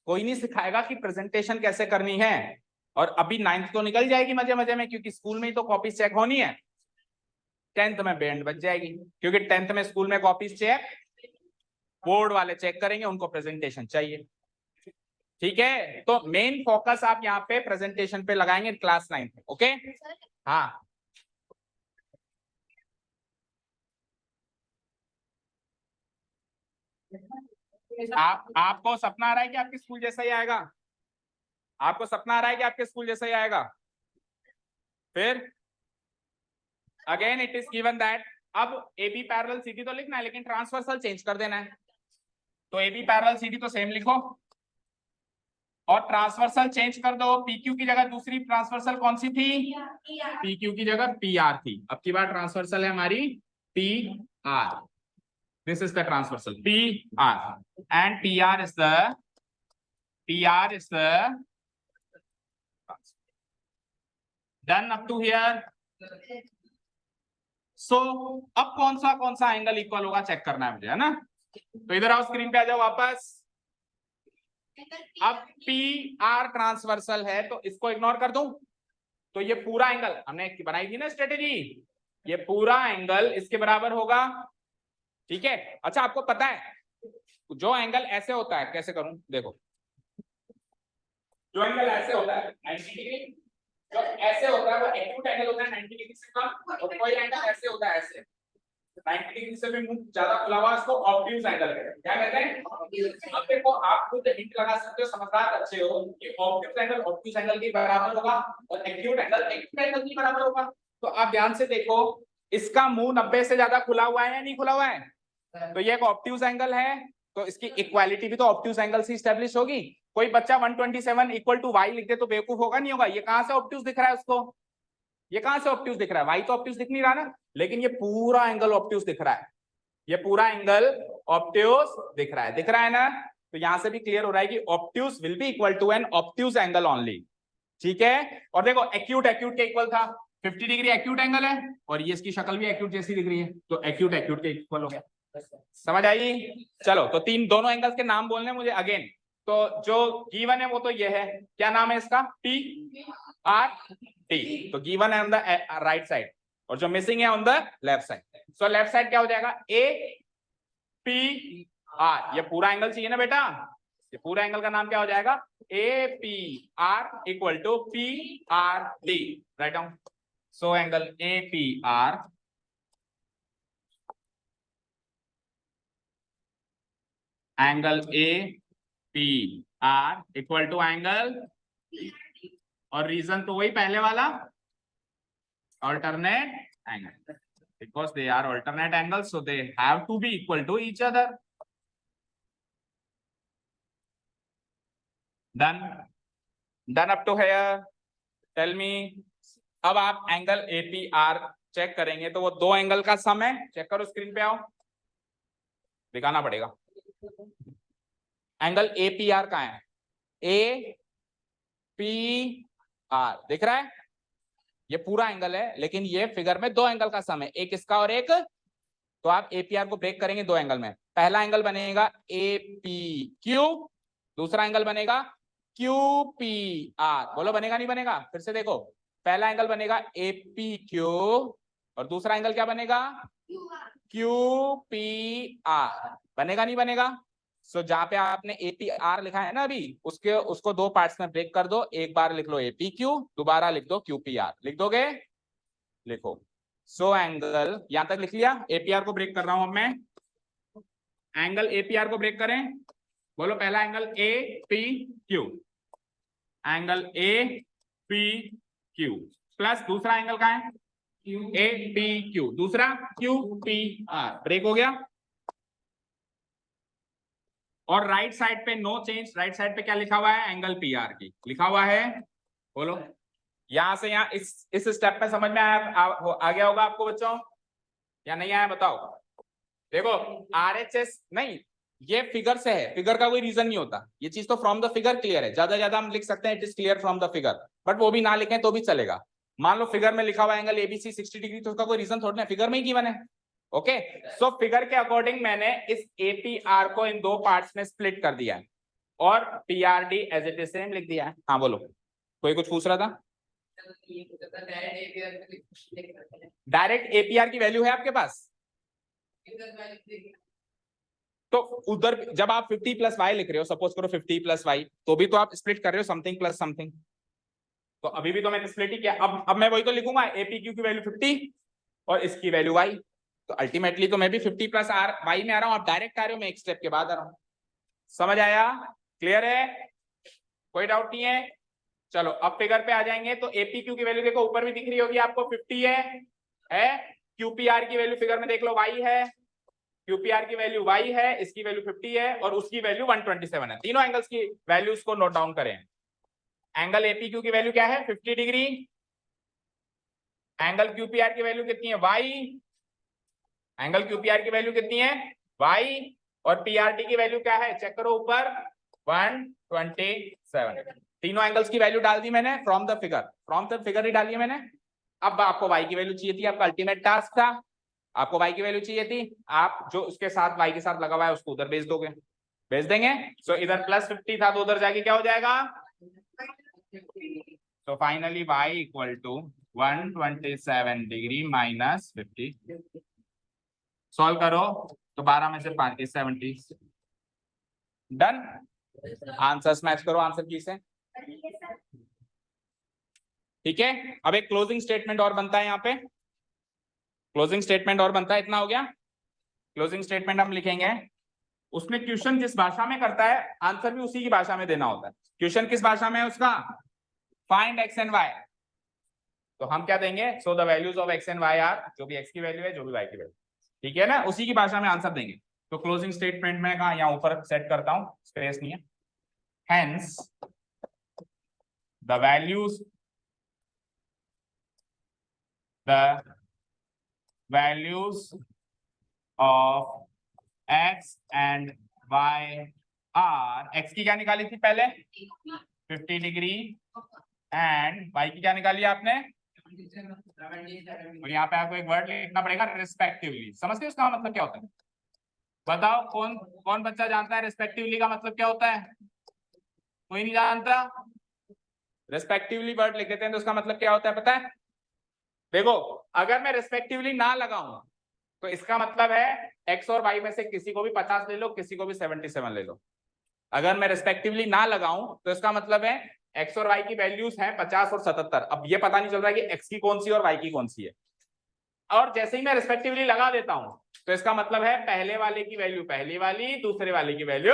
कोई नहीं सिखाएगा कि प्रेजेंटेशन कैसे करनी है। और अभी 9th तो निकल जाएगी मजे मजे में, क्योंकि स्कूल में ही तो कॉपीज चेक होनी है, 10th में बैंड बच जाएगी, क्योंकि 10th में स्कूल में कॉपीज चेक बोर्ड वाले चेक करेंगे, उनको प्रेजेंटेशन चाहिए। ठीक है, तो मेन फोकस आप यहाँ पे प्रेजेंटेशन पे लगाएंगे क्लास 9 में। ओके, हाँ आपको सपना आ रहा है कि आपके स्कूल जैसा ही आएगा, आपको सपना आ रहा है कि आपके स्कूल जैसा ही आएगा, फिर again it is given that, अब AB पैरेलल CD तो लिखना है लेकिन ट्रांसवर्सल चेंज कर देना है, तो AB पैरेलल CD तो सेम लिखो और ट्रांसवर्सल चेंज कर दो, PQ की जगह दूसरी ट्रांसवर्सल कौन सी थी, PQ की जगह PR थी, अब की बार ट्रांसवर्सल है हमारी PR, this is the transversal PR and PR is the done up to here. So अब कौन सा एंगल इक्वल होगा चेक करना है मुझे, है ना, तो इधर आओ, स्क्रीन पे आ जाओ वापस। अब PR ट्रांसवर्सल है तो इसको इग्नोर कर दूं, तो ये पूरा एंगल हमने बनाई थी ना स्ट्रेटेजी, ये पूरा एंगल इसके बराबर होगा। ठीक है, अच्छा आपको पता है जो एंगल ऐसे होता है, कैसे करूं देखो, जो एंगल ऐसे होता है 90 डिग्री, जो ऐसे होता है वो एक्यूट एंगल होता है 90 डिग्री से कम, और कोई एंगल ऐसे होता है ऐसे 90 डिग्री से भी मुंह ज्यादा खुला हुआ, इसको ऑब्ट्यूज एंगल कहते हैं। क्या कहते हैं, अब देखो आप खुद हिंट लगा सकते हो, समझदार अच्छे हो, कि ऑब्ट्यूज एंगल के बराबर होगा और एक्यूट एंगल के बराबर होगा। तो आप ध्यान से देखो, इसका मुंह 90 से ज्यादा खुला हुआ है या नहीं खुला हुआ है, तो ये एक ऑब्ट्यूज एंगल है, तो इसकी इक्वालिटी भी तो ऑब्ट्यूज एंगल से एस्टैब्लिश होगी। कोई बच्चा 127 इक्वल टू y लिख दे तो बेवकूफ होगा नहीं होगा, ये कहां से ऑब्ट्यूज दिख रहा है उसको, ये कहां से ऑब्ट्यूज दिख रहा है, y तो ऑब्ट्यूज दिख नहीं रहा ना, लेकिन ये पूरा एंगल ऑब्ट्यूज दिख रहा है, ये पूरा एंगल ऑब्ट्यूज दिख रहा है ना, तो यहां से भी क्लियर हो रहा है कि obtuse will be equal to an obtuse angle only. ठीक है, और देखो एक्यूट के इक्वल था, 50 डिग्री एक्यूट एंगल है और ये इसकी शक्ल भी एक्यूट जैसी दिख रही है, तो एक्यूट के इक्वल हो गया, समझ आई। चलो, तो दोनों एंगल्स के नाम बोलने मुझे अगेन, तो जो गिवन है वो तो ये है, क्या नाम है इसका, PRT, तो गिवन है ऑन द राइट साइड और जो मिसिंग है on the left side, so left side क्या हो जाएगा, APR, ये पूरा एंगल चाहिए ना बेटा, ये पूरा एंगल का नाम क्या हो जाएगा, APR equal to PRT, write down, so angle APR angle APR equal to angle, और रीजन तो वही पहले वाला, alternate angle, because they are alternate angles so they have to be equal to each other. Done up to here, tell me, अब आप angle APR check करेंगे तो वो दो एंगल का सम है, चेक करो स्क्रीन पे आओ, दिखाना पड़ेगा, एंगल APR कहाँ है, APR दिख रहा है, ये पूरा एंगल है लेकिन ये फिगर में दो एंगल का सम है, एक इसका और एक, तो आप APR को ब्रेक करेंगे दो एंगल में, पहला एंगल बनेगा APQ, दूसरा एंगल बनेगा QPR, बोलो बनेगा नहीं बनेगा, फिर से देखो, पहला एंगल बनेगा APQ और दूसरा एंगल क्या बनेगा, QPR, बनेगा नहीं बनेगा। सो जहां पे आपने APR लिखा है ना अभी, उसको दो पार्ट्स में ब्रेक कर दो, एक बार लिख लो APQ, दोबारा लिख दो QPR, लिख दोगे, लिखो, सो एंगल यहां तक लिख लिया, APR को ब्रेक कर रहा हूं अब मैं, एंगल APR को ब्रेक करें, बोलो पहला angle APQ, angle APQ plus दूसरा एंगल कहाँ है, APQ, दूसरा QPR, ब्रेक हो गया, और राइट साइड पे नो चेंज, राइट साइड पे क्या लिखा हुआ है, एंगल PR की लिखा हुआ है, बोलो यहां से यहाँ इस स्टेप में समझ में आ गया होगा आपको बच्चों या नहीं आया बताओ। देखो आरएचएस नहीं, ये फिगर से है, फिगर का कोई रीजन नहीं होता, ये चीज तो फ्रॉम द फिगर क्लियर है, ज्यादा ज्यादा हम लिख सकते हैं it is clear from the figure, but वो भी ना लिखें तो भी चलेगा। मान लो फिगर में लिखा हुआ एंगल एबीसी 60 डिग्री, तो उसका कोई रीजन थोड़ा ना, फिगर में ही गिवन है। ओके, सो फिगर के अकॉर्डिंग मैंने इस एपीआर को इन दो पार्ट्स में स्प्लिट कर दिया है और PRD as it is same लिख दिया है। हाँ बोलो, कोई कुछ पूछ रहा था? डायरेक्ट एपीआर की वैल्यू है आपके पास? तो उधर जब आप 50 प्लस वाई लिख रहे हो, सपोज करो 50 प्लस वाई, तो भी तो आप स्प्लिट कर रहे हो समथिंग प्लस समथिंग, तो अभी भी तो मैंने स्प्लिट ही किया। अब मैं वही तो लिखूंगा, एपीक्यू की वैल्यू 50 और इसकी वैल्यू वाई, तो अल्टीमेटली तो मैं भी 50 प्लस आर वाई में आ रहा हूं, आप डायरेक्ट आ रहे हो, मैं एक स्टेप के बाद आ रहा हूं। समझ आया? क्लियर है? कोई डाउट नहीं है? चलो अब फिगर पे आ जाएंगे, तो एपीक्यू की वैल्यू देखो ऊपर भी दिख रही होगी आपको 50 है क्यूपीआर की वैल्यू फिगर में देख लो वाई है, क्यूपीआर की वैल्यू y है, इसकी वैल्यू 50 है और उसकी वैल्यू 127 है। तीनों एंगल्स की वैल्यूज को नोट डाउन करें। एंगल एपीक्यू की वैल्यू क्या है? 50 डिग्री। एंगल क्यूपीआर की वैल्यू कितनी है? y। एंगल क्यूपीआर की वैल्यू कितनी है? y। और पीआरटी की वैल्यू क्या है? चेक करो ऊपर, 127। तीनों एंगल्स की वैल्यू डाल दी मैंने फ्रॉम द फिगर ही डाली है मैंने। अब आपको y की वैल्यू चाहिए थी, आपका अल्टीमेट टास्क था, आपको y की वैल्यू चाहिए थी, आप जो उसके साथ y के साथ लगा हुआ है उसको उधर भेज दोगे, भेज देंगे। सो इधर प्लस 50 था तो उधर जाके क्या हो जाएगा? तो finally y equal to 127 degree minus 50। Solve करो तो 12 में से 5 70। डन। आंसर्स मैच करो आंसर की से। ठीक है, अब एक क्लोजिंग स्टेटमेंट और बनता है यहाँ पे, क्लोजिंग स्टेटमेंट और बनता है, इतना हो गया। क्लोजिंग स्टेटमेंट हम लिखेंगे, उसमें क्वेश्चन जिस भाषा में करता है आंसर भी उसी की भाषा में देना होता है। क्वेश्चन किस भाषा में है उसका? फाइंड एक्स एंड वाई, तो हम क्या देंगे? So the values of X and Y are, जो भी एक्स की वैल्यू है जो भी वाई की वैल्यू, ठीक है ना, उसी की भाषा में आंसर देंगे। तो क्लोजिंग स्टेटमेंट में कहा यहाँ ऊपर सेट करता हूं, स्पेस नहीं है। Hence the values of X and Y are, X की क्या निकाली थी पहले? 50 डिग्री एंड वाई की क्या निकाली आपने? और यहाँ पे आपको एक वर्ड लिखना पड़ेगा, रिस्पेक्टिवली। समझते हो उसका मतलब क्या होता है? बताओ कौन कौन बच्चा जानता है रिस्पेक्टिवली का मतलब क्या होता है? कोई नहीं जानता? रिस्पेक्टिवली वर्ड लिख देते हैं तो उसका मतलब क्या होता है पता है? देखो अगर मैं रिस्पेक्टिवली ना लगाऊं तो इसका मतलब है एक्स और वाई में से किसी को भी 50 ले लो, किसी को भी 77 ले लो। अगर मैं रिस्पेक्टिवली ना लगाऊं तो इसका मतलब है एक्स और वाई की वैल्यूज हैं 50 और 77। अब ये पता नहीं चल रहा है कि एक्स की कौन सी और वाई की कौन सी है, और जैसे ही मैं रिस्पेक्टिवली लगा देता हूं तो इसका मतलब है पहले वाले की वैल्यू पहली वाली, दूसरे वाले की वैल्यू।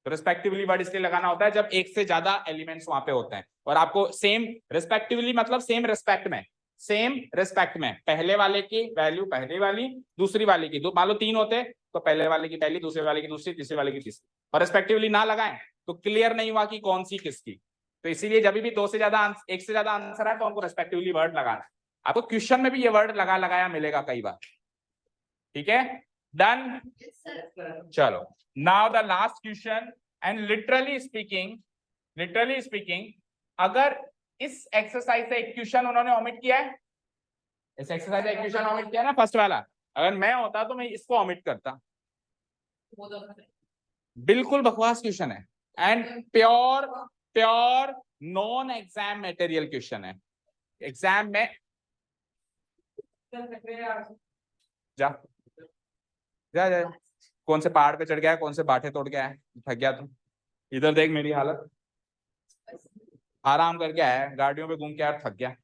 तो रिस्पेक्टिवली वर्ड इसलिए लगाना होता है जब एक से ज्यादा एलिमेंट्स वहां पे होते हैं, और आपको सेम रिस्पेक्टिवली मतलब सेम रिस्पेक्ट में पहले वाले की वैल्यू पहले वाली, दूसरी वाले की, मान लो 3 होते तो पहले वाले की पहली, दूसरे वाले की दूसरी, तीसरे वाले की तीसरी, और रिस्पेक्टिवली ना लगाएं तो क्लियर नहीं हुआ कि कौन सी किसकी। तो इसीलिए जब भी एक से ज्यादा आंसर है तो हमको रिस्पेक्टिवली वर्ड लगाना है। आपको क्वेश्चन में भी ये वर्ड लगाया मिलेगा कई बार। ठीक है, डन। चलो now the last question, and literally speaking अगर इस एक्सरसाइज से एक क्वेश्चन उन्होंने ओमिट किया है, इस एक्सरसाइज से एक क्वेश्चन ओमिट किया ना फर्स्ट वाला, अगर मैं होता तो मैं इसको ओमिट करता। बिल्कुल बकवास क्वेश्चन है and pure non exam material question है। एग्जाम में जा जा जा कौन से पहाड़ पे चढ़ गया है, कौन से बाटे तोड़ गया है, थक गया तुम, इधर देख मेरी हालत, आराम करके आया है, गाड़ियों पे घूम के यार थक गया।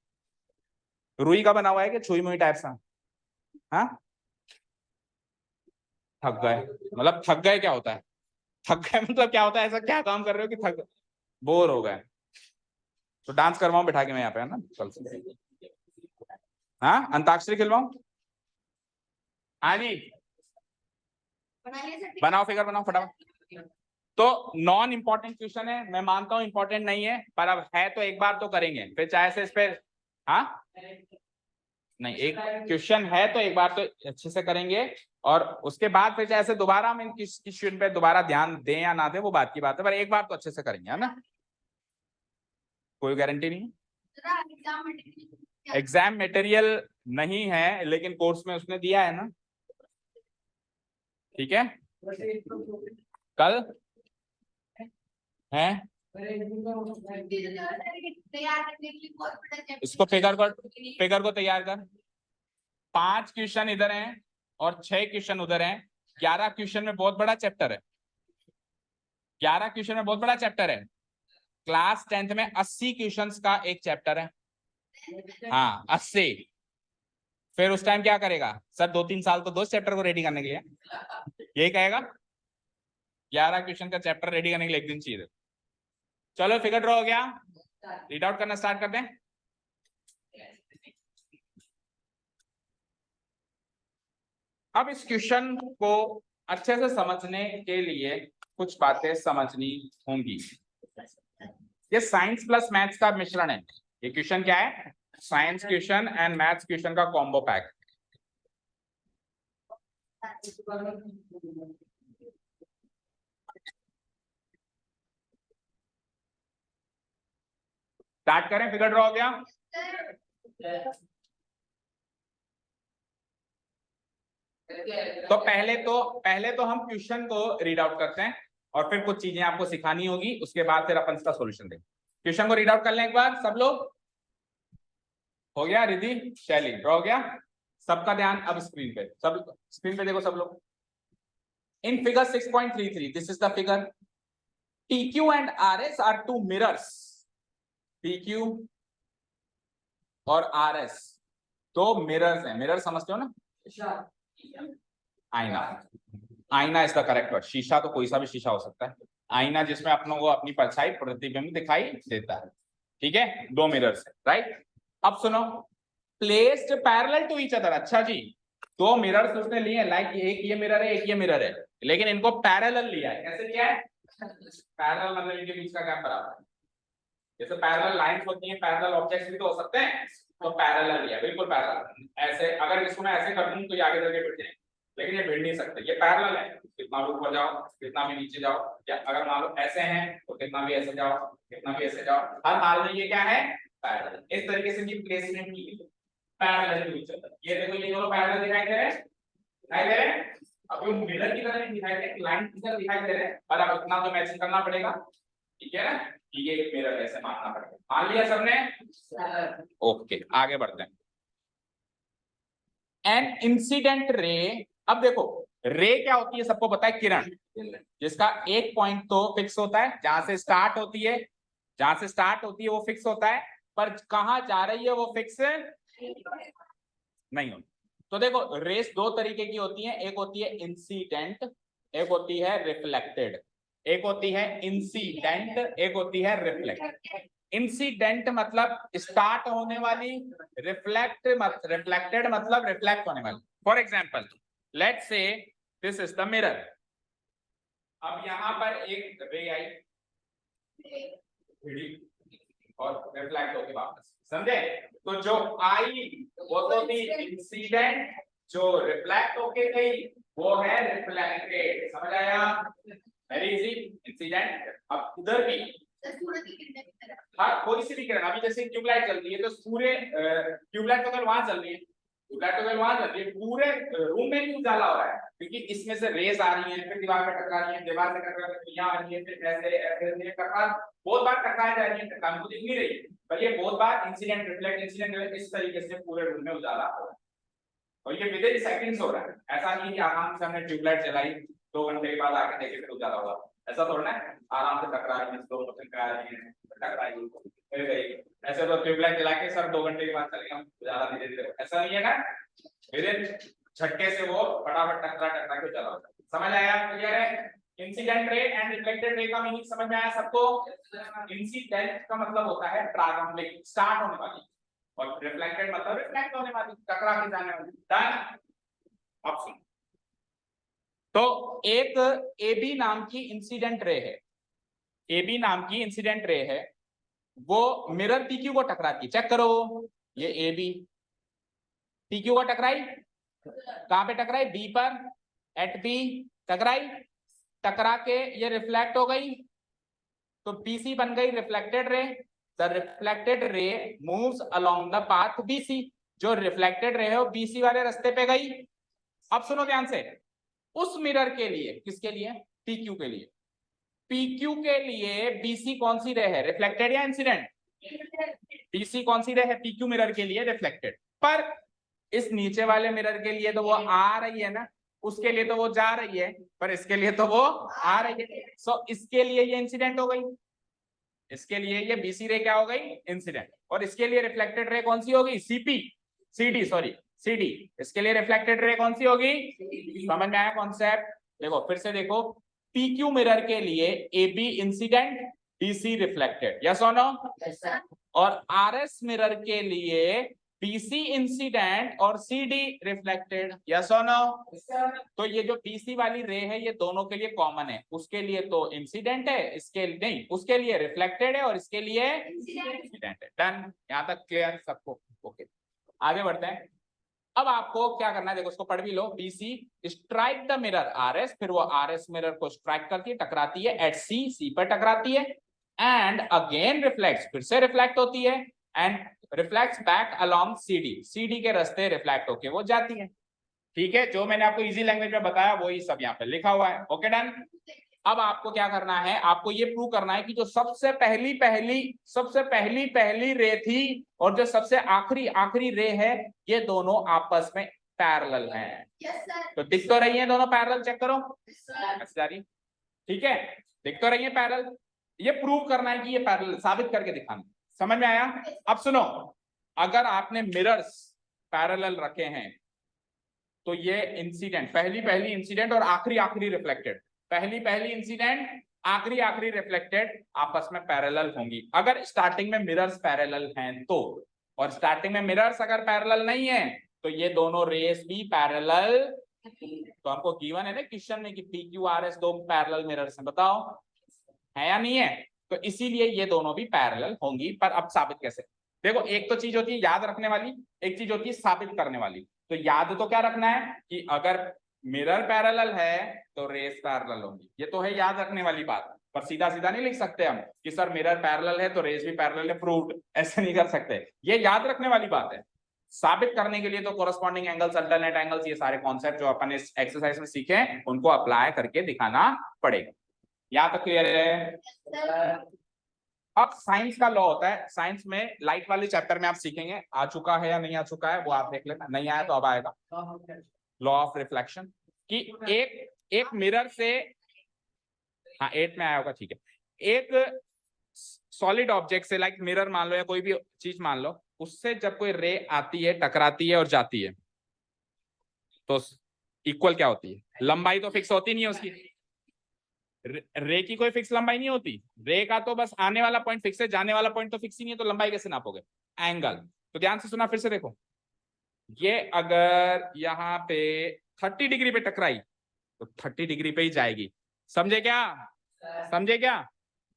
रुई का बना हुआ है कि छुई मुई टाइप सा? हाँ थक गए, मतलब थक गए क्या होता है? थक गए मतलब क्या होता है? ऐसा क्या काम कर रहे हो कि थक बोर हो गए? तो डांस करवाऊं बैठा के मैं यहाँ पे, है ना, कल से। हाँ अंताक्षरी खिलवाऊं? हाँ जी बनाओ, फिगर बनाओ फटाफट। तो नॉन इंपॉर्टेंट क्वेश्चन है, मैं मानता हूं इंपॉर्टेंट नहीं है, पर अब है तो एक बार तो करेंगे, फिर चाहे से इस पे हाँ नहीं, एक क्वेश्चन है तो एक बार तो अच्छे से करेंगे, और उसके बाद फिर चाहे से दोबारा हम इन क्वेश्चन पे दोबारा ध्यान दें या ना दें वो बात की बात है, पर एक बार तो अच्छे से करेंगे, है ना। कोई गारंटी नहीं है। एग्जाम मटेरियल नहीं है लेकिन कोर्स में उसने दिया है ना, ठीक है। कल है इसको फिगर को तैयार कर। 5 क्वेश्चन इधर हैं और 6 क्वेश्चन उधर हैं। 11 क्वेश्चन में बहुत बड़ा चैप्टर है। 11 क्वेश्चन में बहुत बड़ा चैप्टर है। क्लास 10th में 80 क्वेश्चंस का एक चैप्टर है। हाँ 80। फिर उस टाइम क्या करेगा सर, 2-3 साल तो 2 चैप्टर को रेडी करने के लिए यही कहेगा। 11 क्वेश्चन का चैप्टर रेडी करने के लिए एक दिन चाहिए। चलो फिगर ड्रॉ हो गया, रीड आउट करना स्टार्ट कर दें। अब इस क्वेश्चन को अच्छे से समझने के लिए कुछ बातें समझनी होंगी। ये साइंस प्लस मैथ्स का मिश्रण है। ये क्वेश्चन क्या है, science question and maths question का कॉम्बो पैक। स्टार्ट करें, फिगर ड्रॉ हो गया। तो पहले तो हम क्वेश्चन को रीड आउट करते हैं और फिर कुछ चीजें आपको सिखानी होगी, उसके बाद फिर अपन इसका सॉल्यूशन देंगे। क्वेश्चन को रीड आउट कर लें एक बार सब लोग। हो गया रिद्धि शैली, ड्रॉ हो गया। सबका ध्यान अब स्क्रीन पे, सब स्क्रीन पे देखो सब लोग। In figure 6.33 this is the figure. PQ and RS are two mirrors. PQ और RS दो मिरर्स हैं। मिरर समझते हो ना, आईना। आईना इज द करेक्ट वर्ड। शीशा तो कोई सा भी शीशा हो सकता है। आईना जिसमें अपनों को अपनी परछाई प्रतिबिंब दिखाई देता है, ठीक है। दो मिरर्स है, राइट। अब सुनो, placed parallel to each other. अच्छा जी, दो मिरर्स उसने लिए, लाइक एक ये मिरर है एक ये मिरर है, लेकिन इनको पैरेलल लिया है। कैसे किया है, पैरेलल मतलब इनके बीच का गैप बराबर है। जैसे पैरेलल लाइंस होती हैं, पैरेलल ऑब्जेक्ट्स भी तो हो सकते हैं, तो पैरेलल लिया, बिल्कुल पैरेलल। ऐसे अगर इसको मैं ऐसे कर दूं तो ये आगे जाके भिड़ जाएंगे, लेकिन ये भिड़ नहीं सकते, ये पैरेलल है। कितना भी ऊपर जाओ कितना भी नीचे जाओ, या अगर मान लो ऐसे हैं तो कितना भी ऐसे जाओ कितना भी ऐसे जाओ, हर हाल में ये क्या है, पैरेलल। इस तरीके से इनकी प्लेसमेंट की गई, पैरेलल टू ईच अदर। ये देखो ये दोनों पैरेलल दिखाई दे रहे हैं, दिखाई दे रहे हैं। अब ये मिरर की तरह दिखाई दे रहे हैं, लाइन की तरह दिखाई दे रहे हैं, और अब इतना तो मैचिंग करना पड़ेगा, ठीक है ना। ये एक मिरर ऐसे मानना पड़ेगा। मान लिया सबने, ओके आगे बढ़ते हैं। An incident ray. अब देखो रे क्या होती है, सबको पता है, किरण, जिसका एक पॉइंट तो फिक्स होता है, जहां से स्टार्ट होती है, जहां से स्टार्ट होती है वो फिक्स होता है, पर कहां जा रही है वो फिक्स नहीं होती। तो देखो रेस दो तरीके की होती है, एक होती है इंसिडेंट, एक होती है रिफ्लेक्टेड। एक होती है इंसिडेंट, एक होती है रिफ्लेक्टेड। इंसिडेंट मतलब स्टार्ट होने वाली, रिफ्लेक्टेड मतलब रिफ्लेक्ट होने वाली। For example let's say this is the mirror. अब यहां पर एक रे आई और रिफ्लेक्ट होके वापस, समझे। तो जो आई वो तो थी इंसिडेंट, जो रिफ्लेक्ट होके गई वो है रिफ्लेक्टेड। समझ आया, वेरी इजी। इंसिडेंट। अब उधर भी हाँ कोई सी भी किरण, अभी जैसे ट्यूबलाइट चल रही है तो पूरे ट्यूबलाइट अगर वहां चल रही है, ट्यूबलाइट अगर वहां चल रही है, पूरे रूम में भी उजाला हो रहा है, क्योंकि इसमें से रेज आ रही है, फिर दीवार पे टकरा रही है, दीवार से टकरा रही है, यहाँ आ रही है, फिर ऐसे ऐसे टकरा, बहुत बार टकराई जा रही है, टकराने को दिख नहीं रही है, पर ये बहुत बार इंसिडेंट रिफ्लेक्ट इस तरीके से पूरे रूम में उजाला हो रहा है, और ये विद इन सेकंड्स हो रहा है। ऐसा नहीं कि आराम से हमने ट्यूबलाइट जलाई 2 घंटे के बाद आके देखे फिर उजाला हुआ, ऐसा थोड़ा है। आराम से टकरा रही है, 2% टकरा रही है, टकराई फिर गई। ऐसे तो ट्यूबलाइट जला के सर 2 घंटे के बाद चलेगा, उजाला धीरे धीरे, ऐसा नहीं है ना। विद इन झटके से वो फटाफट टकरा टकरा के उजाला होता है। समझ आया, क्लियर है। Incident ray and reflected ray का मीनिंग समझ में आया सबको। इंसिडेंट का मतलब होता है प्रारंभिक, स्टार्ट होने वाली, और रिफ्लेक्टेड मतलब रिफ्लेक्ट होने वाली, टकरा के जाने वाली। डन। ऑप्शन तो एक ए बी नाम की इंसिडेंट रे है, ए बी नाम की इंसिडेंट रे है, वो मिरर पी क्यू को टकराती है। चेक करो, ये ए बी पी क्यू को टकराई, कहां पे टकराई? बी पर, एट बी टकराई, टकरा के ये रिफ्लेक्ट हो गई, तो पीसी बन गई रिफ्लेक्टेड रे। द रिफ्लेक्टेड रे moves along the path BC, जो रिफ्लेक्टेड रे है वो बीसी वाले रास्ते पे गई। अब सुनो ध्यान से, उस मिरर के लिए, किसके लिए? पीक्यू के लिए। पीक्यू के लिए बीसी कौन सी रे है? रिफ्लेक्टेड या इंसिडेंट? बीसी कौन सी रे है पीक्यू मिरर के लिए? रिफ्लेक्टेड। पर इस नीचे वाले मिरर के लिए तो वो आ रही है ना, उसके लिए तो वो जा रही है, पर इसके लिए तो वो आ रही है। सो इसके लिए ये इंसिडेंट हो गई, इसके लिए ये बीसी रे क्या हो गई? इंसिडेंट। और इसके लिए रिफ्लेक्टेड रे कौन सी होगी? CP, CD, sorry CD. इसके लिए रिफ्लेक्टेड रे कौन सी होगी? समझ में आया कॉन्सेप्ट? देखो फिर से देखो, पीक्यू मिरर के लिए A B incident, BC reflected, yes और नो? और आरएस मिरर के लिए बीसी इंसिडेंट और सीडी रिफ्लेक्टेड, यस और नो? तो ये जो बीसी वाली रे है ये दोनों के लिए कॉमन है, उसके लिए तो इंसिडेंट है, इसके नहीं, उसके लिए रिफ्लेक्टेड है और इसके लिए इंसिडेंट है। डन, यहां तक क्लियर सबको? ओके, आगे बढ़ते हैं। अब आपको क्या करना है, देखो इसको पढ़ भी लो। BC strike the mirror RS, फिर वो आरएस मिरर को स्ट्राइक करती है, टकराती है एट सी, सी पर टकराती है, एंड अगेन रिफ्लेक्ट्स, फिर से रिफ्लेक्ट होती है, and reflects back along CD, CD के रास्ते रिफ्लेक्ट होके वो जाती है। ठीक है, जो मैंने आपको इजी लैंग्वेज में बताया वही सब यहाँ पे लिखा हुआ है। Okay done. अब आपको क्या करना है, आपको ये प्रूव करना है कि जो सबसे पहली रे थी और जो सबसे आखिरी रे है, ये दोनों आपस में पैरेलल हैं। तो दिख तो रही है दोनों पैरेलल, चेक करो। ठीक है, दिख तो रही है पैरेलल। ये प्रूव करना है कि ये पैरेलल, साबित करके दिखाना। समझ में आया? अब सुनो, अगर आपने मिरर्स पैरेलल रखे हैं तो ये इंसिडेंट, पहली इंसिडेंट और आखिरी रिफ्लेक्टेड, पहली इंसिडेंट, आखिरी रिफ्लेक्टेड आपस में पैरेलल होंगी अगर स्टार्टिंग में मिरर्स पैरेलल हैं तो। और स्टार्टिंग में मिरर्स अगर पैरेलल नहीं है तो ये दोनों रेस भी पैरेलल। तो आपको गिवन है ना क्वेश्चन में कि पी क्यू आर एस दो पैरेलल मिरर्स हैं, बताओ है या नहीं है? तो इसीलिए ये दोनों भी पैरेलल होंगी। पर अब साबित कैसे? देखो, एक तो चीज होती है याद रखने वाली, एक चीज होती है साबित करने वाली। तो याद तो क्या रखना है कि अगर मिरर पैरेलल है तो रेस पैरेलल होंगी, ये तो है याद रखने वाली बात। पर सीधा नहीं लिख सकते हम कि सर मिरर पैरेलल है तो रेस भी पैरेलल है, प्रूव्ड, ऐसे नहीं कर सकते। ये याद रखने वाली बात है। साबित करने के लिए तो कोरस्पॉन्डिंग एंगल्स, अल्टरनेट एंगल्स, ये सारे कॉन्सेप्ट जो अपन इस एक्सरसाइज में सीखे उनको अप्लाई करके दिखाना पड़ेगा। यहाँ तक क्लियर है? अब साइंस का लॉ होता है, साइंस में लाइट वाले चैप्टर में आप सीखेंगे, आ चुका है या नहीं आ चुका है वो आप देख लेना, नहीं आया तो अब आएगा। लॉ ऑफ रिफ्लेक्शन कि एक मिरर से, हाँ 8 में आया होगा, ठीक है। एक सॉलिड ऑब्जेक्ट से, लाइक मिरर मान लो या कोई भी चीज मान लो, उससे जब कोई रे आती है, टकराती है और जाती है तो इक्वल क्या होती है? लंबाई तो फिक्स होती नहीं है उसकी। रे की कोई फिक्स लंबाई नहीं होती, रे का तो बस आने वाला पॉइंट फिक्स है, जाने वाला पॉइंट तो फिक्स ही नहीं है, तो लंबाई कैसे नापोगे? एंगल। तो ध्यान से सुना, फिर से देखो, ये अगर यहाँ पे 30 डिग्री पे टकराई तो 30 डिग्री पे ही जाएगी, समझे क्या? समझे क्या?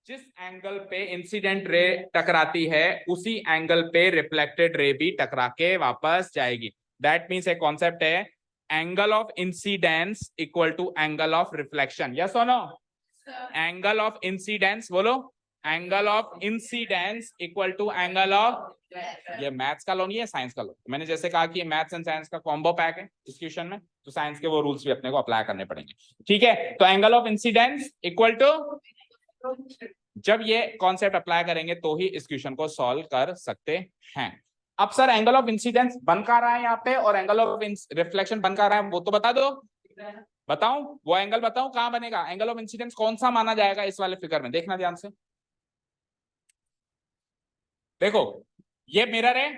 जिस एंगल पे इंसिडेंट रे टकराती है उसी एंगल पे रिफ्लेक्टेड रे भी टकरा के वापस जाएगी। दैट मीन्स एक कॉन्सेप्ट है, angle of incidence equal to angle of reflection, yes और नो? एंगल ऑफ इंसिडेंस बोलो, angle of incidence equal to angle of, ये मैथ्स का लॉ नहीं है, साइंस का लॉ। मैंने जैसे कहा कि मैथ्स एंड साइंस का कॉम्बो पैक है इस क्वेश्चन में, तो साइंस के वो रूल्स भी अपने को अप्लाई करने पड़ेंगे। ठीक है, तो angle of incidence equal to, जब ये कॉन्सेप्ट अप्लाई करेंगे तो ही इस क्वेश्चन को सॉल्व कर सकते हैं। अब सर एंगल ऑफ इंसिडेंस बन कर रहा है यहाँ पे और एंगल ऑफ रिफ्लेक्शन बन कर रहा है, वो तो बता दो। बताऊं वो एंगल, बताऊं कहां बनेगा? एंगल ऑफ इंसिडेंस कौन सा माना जाएगा इस वाले फिगर में? देखना ध्यान से, देखो ये मिरर है,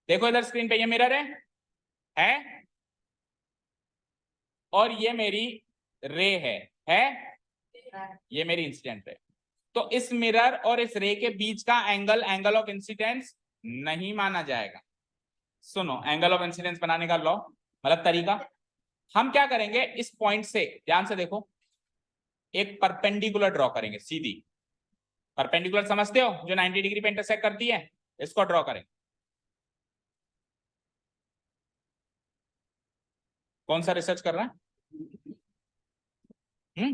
देखो इधर स्क्रीन पे ये मिरर है और ये मेरी रे है ये मेरी इंसिडेंट रे। तो इस मिरर और इस रे के बीच का एंगल, एंगल ऑफ इंसिडेंस नहीं माना जाएगा। सुनो, एंगल ऑफ इंसिडेंस बनाने का लॉ, मतलब तरीका, हम क्या करेंगे, इस पॉइंट से ध्यान से देखो, एक परपेंडिकुलर ड्रॉ करेंगे, सीधी परपेंडिकुलर समझते हो, जो 90 डिग्री पे इंटरसेक्ट करती है, इसको ड्रॉ करेंगे। कौन सा रिसर्च कर रहा है?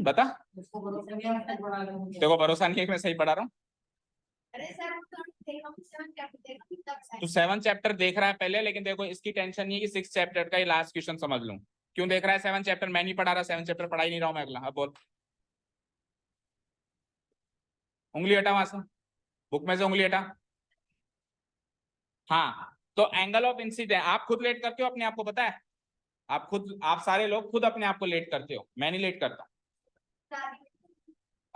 बता। देखो भरोसा नहीं है कि मैं सही पढ़ा रहा हूँ। तो 7 चैप्टर देख रहा है पहले, लेकिन देखो इसकी टेंशन नहीं है कि 6 चैप्टर का ये लास्ट क्वेश्चन समझ लूं। क्यों देख रहा है 7 चैप्टर? मैं नहीं पढ़ा रहा, 7 चैप्टर पढ़ा ही नहीं रहा हूं मैं अगला। अब बोल, उंगली हटा वहां से, बुक में से उंगली हटा। हाँ, तो एंगल ऑफ इंसिडेंस आप खुद लेट करते हो अपने आप को, पता है? आप खुद, आप सारे लोग खुद अपने आप को लेट करते हो, मैं नहीं लेट करता।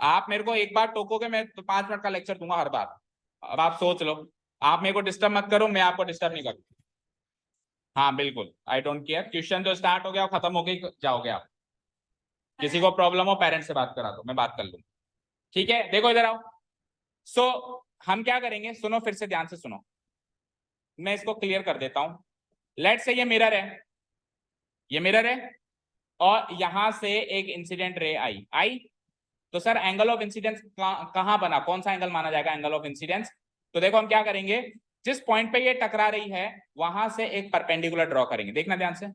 आप मेरे को एक बार टोकोगे, मैं तो 5 मिनट का लेक्चर दूंगा हर बार। अब आप सोच लो, आप मेरे को डिस्टर्ब मत करो, मैं आपको डिस्टर्ब नहीं करूँ। हाँ बिल्कुल, आई डोंट केयर, ट्यूशन जो स्टार्ट हो गया वो खत्म हो गई, जाओगे आप। किसी को प्रॉब्लम हो पेरेंट्स से बात करा दो, मैं बात कर लूंगा। ठीक है, देखो इधर आओ। सो हम क्या करेंगे, सुनो फिर से ध्यान से सुनो, मैं इसको क्लियर कर देता हूं। लेट से ये मिरर है, ये मिरर है, और यहां से एक इंसिडेंट रे आई आई। तो सर एंगल ऑफ इंसिडेंस कहां बना, कौन सा एंगल माना जाएगा एंगल ऑफ इंसिडेंस? तो देखो हम क्या करेंगे, जिस पॉइंट पे ये टकरा रही है वहां से एक परपेंडिकुलर ड्रॉ करेंगे, देखना ध्यान से,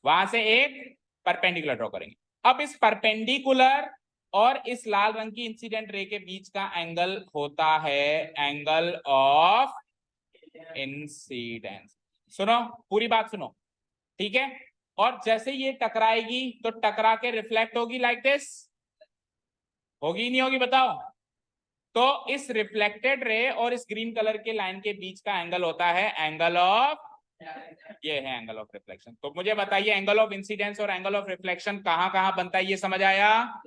वहां से एक परपेंडिकुलर ड्रॉ करेंगे। अब इस परपेंडिकुलर और इस लाल रंग की इंसिडेंट रे के बीच का एंगल होता है एंगल ऑफ इंसिडेंस। सुनो, पूरी बात सुनो, ठीक है? और जैसे ये टकराएगी तो टकरा के रिफ्लेक्ट होगी लाइक दिस, होगी नहीं होगी बताओ? तो इस रिफ्लेक्टेड रे और इस ग्रीन कलर के लाइन के बीच का एंगल होता है एंगल ऑफ, ये है एंगल ऑफ रिफ्लेक्शन। तो मुझे बताइए एंगल ऑफ इंसिडेंस और एंगल ऑफ रिफ्लेक्शन कहां कहां बनता है, ये समझ आया?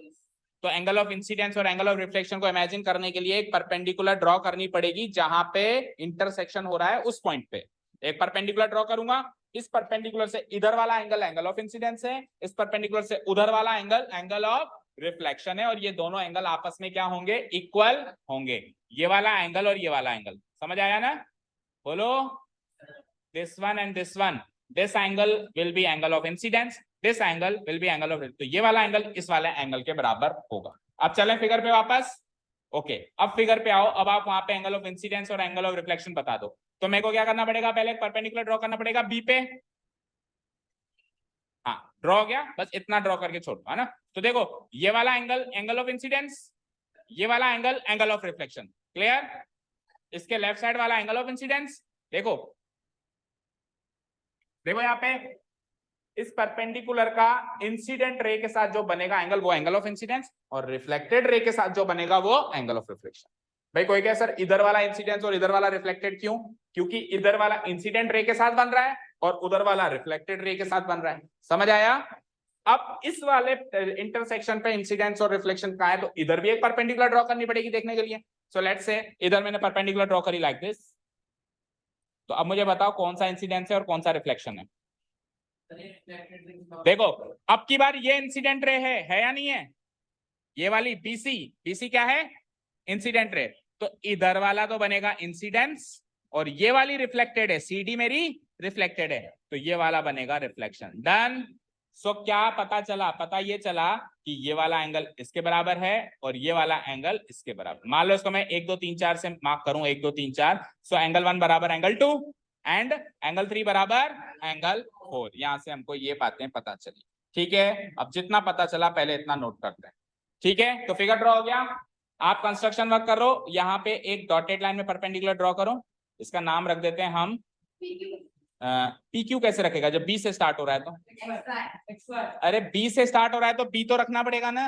तो एंगल ऑफ इंसिडेंस और एंगल ऑफ रिफ्लेक्शन को इमेजिन करने के लिए एक परपेंडिकुलर ड्रॉ करनी पड़ेगी, जहां पे इंटरसेक्शन हो रहा है उस पॉइंट पे एक परपेंडिकुलर ड्रॉ करूंगा। इस परपेंडिकुलर से इधर वाला एंगल एंगल ऑफ इंसिडेंस है, इस परपेंडिकुलर से उधर वाला एंगल एंगल ऑफ रिफ्लेक्शन है, और ये दोनों एंगल आपस में क्या होंगे, इक्वल होंगे। ये वाला एंगल और ये वाला एंगल, समझ आया ना? बोलो, this one and this one, this angle will be angle of incidence, this angle will be angle of, तो ये वाला एंगल इस वाले एंगल के बराबर होगा। अब चलें फिगर पे वापस। ओके, अब फिगर पे आओ, अब आप वहां पे एंगल ऑफ इंसिडेंस और एंगल ऑफ रिफ्लेक्शन बता दो। तो मेरे को क्या करना पड़ेगा, पहले एक परपेंडिकुलर ड्रॉ करना पड़ेगा बी पे। हाँ, ड्रॉ हो गया, बस इतना ड्रॉ करके छोड़ दो, है ना? तो देखो ये वाला एंगल एंगल ऑफ इंसिडेंस, ये वाला angle angle of reflection, clear? इसके लेफ्ट साइड वाला एंगल ऑफ इंसिडेंस, देखो देखो यहाँ पे इस परपेंडिकुलर का इंसिडेंट रे के साथ जो बनेगा एंगल वो एंगल ऑफ इंसिडेंस, और रिफ्लेक्टेड रे के साथ जो बनेगा वो एंगल ऑफ रिफ्लेक्शन। भाई कोई कहे सर इधर वाला इंसिडेंस और इधर वाला रिफ्लेक्टेड क्यों? क्योंकि इधर वाला इंसिडेंट रे के साथ बन रहा है और उधर वाला रिफ्लेक्टेड रे के साथ बन रहा है, समझ आया? अब इस वाले इंटरसेक्शन पे इंसिडेंस और रिफ्लेक्शन का है, तो इधर भी एक परपेंडिकुलर ड्रॉ करनी पड़ेगी देखने के लिए। सो लेट्स से इधर मैंने परपेंडिकुलर ड्रॉ करी लाइक दिस। तो अब मुझे बताओ कौन सा इंसिडेंस है और कौन सा रिफ्लेक्शन है? देखो अब की बार ये इंसिडेंट रे है या नहीं है? ये वाली बीसी, बीसी क्या है, इंसिडेंट रे। तो इधर वाला तो बनेगा इंसिडेंस, और ये वाली रिफ्लेक्टेड है, सीडी मेरी रिफ्लेक्टेड है, तो ये वाला बनेगा रिफ्लेक्शन। डन। सो क्या पता चला, पता ये चला कि ये वाला एंगल इसके बराबर है और ये वाला एंगल इसके बराबर। मान लो इसको मैं 1 2 3 4 से मार्क करूं, 1 2 3 4। सो एंगल 1 बराबर एंगल 2 एंड एंगल 3 बराबर एंगल 4। यहां से हमको ये बातें पता चली, ठीक है? अब जितना पता चला पहले इतना नोट करते हैं, ठीक है? तो फिगर ड्रॉ हो गया, आप कंस्ट्रक्शन वर्क करो, यहाँ पे एक डॉटेड लाइन में परपेंडिकुलर ड्रॉ करो, इसका नाम रख देते हैं हम पी क्यू। कैसे रखेगा जब बी से स्टार्ट हो रहा है तो? अरे बी से स्टार्ट हो रहा है तो बी तो रखना पड़ेगा ना।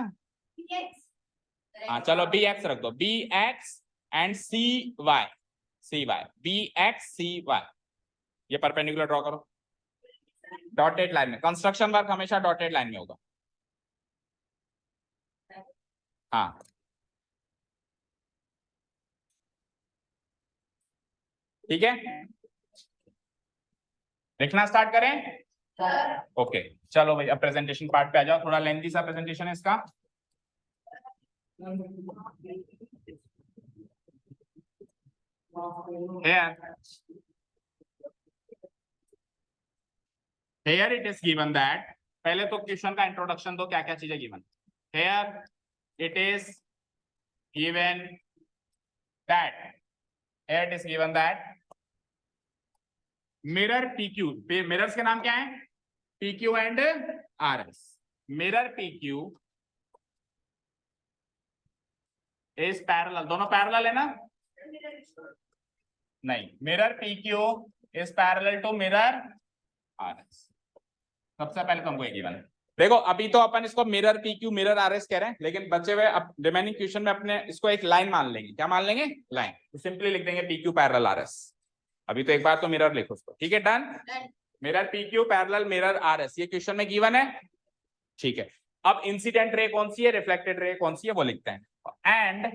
हाँ चलो बी एक्स रख दो, B X and C Y, C Y, B X C Y, ये परपेंडिकुलर ड्रॉ करो डॉटेड लाइन में। कंस्ट्रक्शन वर्क हमेशा डॉटेड लाइन में होगा। हाँ ठीक है, लिखना स्टार्ट करें। ओके चलो भाई, अब प्रेजेंटेशन पार्ट पे आ जाओ, थोड़ा लेंथी सा प्रेजेंटेशन है इसका। Here it is given that पहले तो क्वेश्चन का इंट्रोडक्शन दो, क्या क्या चीजें given. Here it is given that, here it is given that mirror PQ, mirrors के नाम क्या है? PQ and RS। Mirror PQ is parallel, दोनों पैरेलल है ना? नहीं, mirror PQ is parallel to mirror RS। सबसे पहले तुमको ये गिवन है। देखो अभी तो अपन इसको मिरर PQ मिरर RS कह रहे हैं, लेकिन बचे हुए अब रिमेनिंग क्वेश्चन में अपने इसको एक लाइन मान लेंगे। क्या मान लेंगे? लाइन। तो सिंपली लिख देंगे PQ पैरेलल RS। अभी तो एक बार तो मिरर लिखो उसको, ठीक है? Done. Mirror PQ parallel mirror RS, ये क्वेश्चन में गिवन है, ठीक है। अब इंसिडेंट रे कौन सी है, रिफ्लेक्टेड रे कौन सी है, वो लिखते हैं। एंड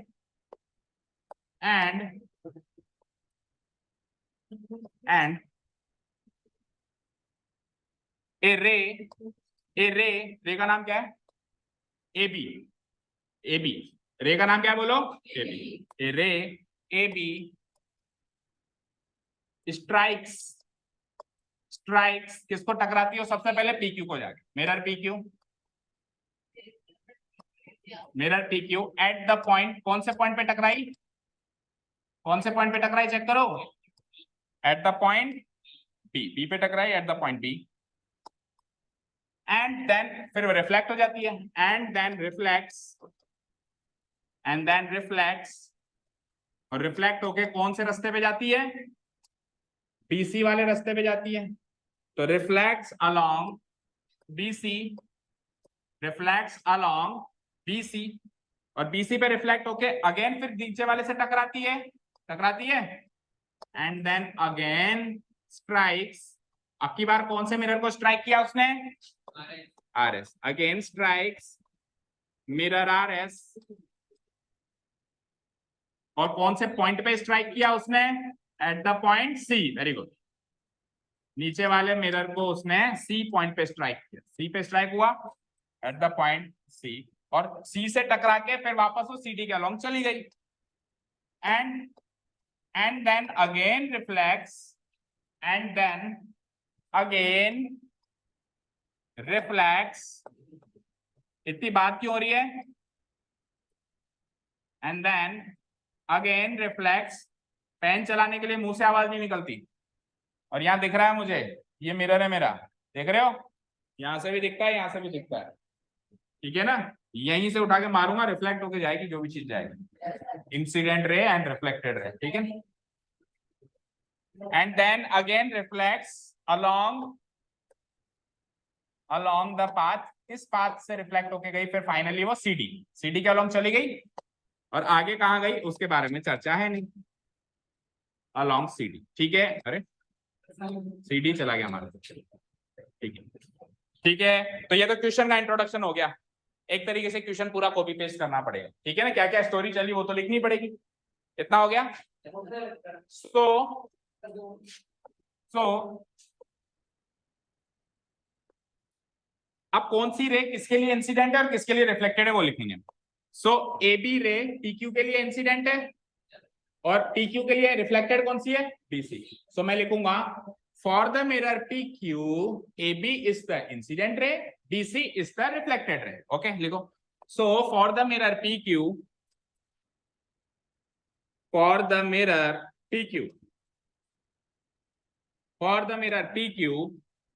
ए रे, रे का नाम क्या है? AB। AB रे का नाम क्या है बोलो? AB। ए रे AB स्ट्राइक्स किसको टकराती हो? सबसे पहले PQ को जाके, mirror PQ eight the point, कौन से पॉइंट पे टकराई? कौन से पॉइंट पे टकराई चेक करो। एट द पॉइंट B पे टकराई, at the point B। And then फिर रिफ्लेक्ट हो जाती है, एंड देन रिफ्लेक्ट्स और रिफ्लेक्ट होके कौन से रास्ते पे जाती है? BC वाले रास्ते पे जाती है। तो रिफ्लेक्ट्स अलोंग BC और BC पे रिफ्लेक्ट होके अगेन फिर नीचे वाले से टकराती है एंड देन अगेन स्ट्राइक्स। अब की बार कौन से मिरर को स्ट्राइक किया उसने? RS। Again strikes mirror RS। और कौन से पॉइंट पे स्ट्राइक किया उसने? Eight the point C। Very good. नीचे वाले मिरर को उसने C पॉइंट पे स्ट्राइक किया, C पे स्ट्राइक हुआ एट द पॉइंट C, और C से टकरा के फिर वापस वो CD के अलोंग चली गई। And then again reflects, and then again reflects. इतनी बात क्यों हो रही है? And then again reflects. Pen चलाने के लिए मुंह से आवाज नहीं निकलती। और यहां दिख रहा है मुझे, ये मिरर है मेरा, देख रहे हो? यहां से भी दिखता है, यहां से भी दिखता है, ठीक है ना? यहीं से उठा के मारूंगा, रिफ्लेक्ट होके जाएगी जो भी चीज जाएगी। Incident ray and reflected ray, ठीक है। And then again reflects along the path, इस पाथ से रिफ्लेक्ट होके गई, फिर फाइनली वो CD के अलोंग चली गई, और आगे कहां गई उसके बारे में चर्चा है नहीं। अलोंग CD, ठीक है। अरे CD चला गया हमारा, ठीक है। तो ये तो क्वेश्चन का इंट्रोडक्शन हो गया। एक तरीके से क्वेश्चन पूरा कॉपी पेस्ट करना पड़ेगा, ठीक है ना? क्या क्या स्टोरी चली वो तो लिखनी पड़ेगी। इतना हो गया। सो अब कौन सी रे किसके लिए इंसिडेंट है और किसके लिए रिफ्लेक्टेड है वो लिखेंगे। सो AB रे PQ के लिए इंसिडेंट है और PQ के लिए रिफ्लेक्टेड कौन सी है? BC। सो मैं लिखूंगा for the mirror PQ AB is the incident ray, BC is the reflected ray. Okay लिखो। So for the mirror PQ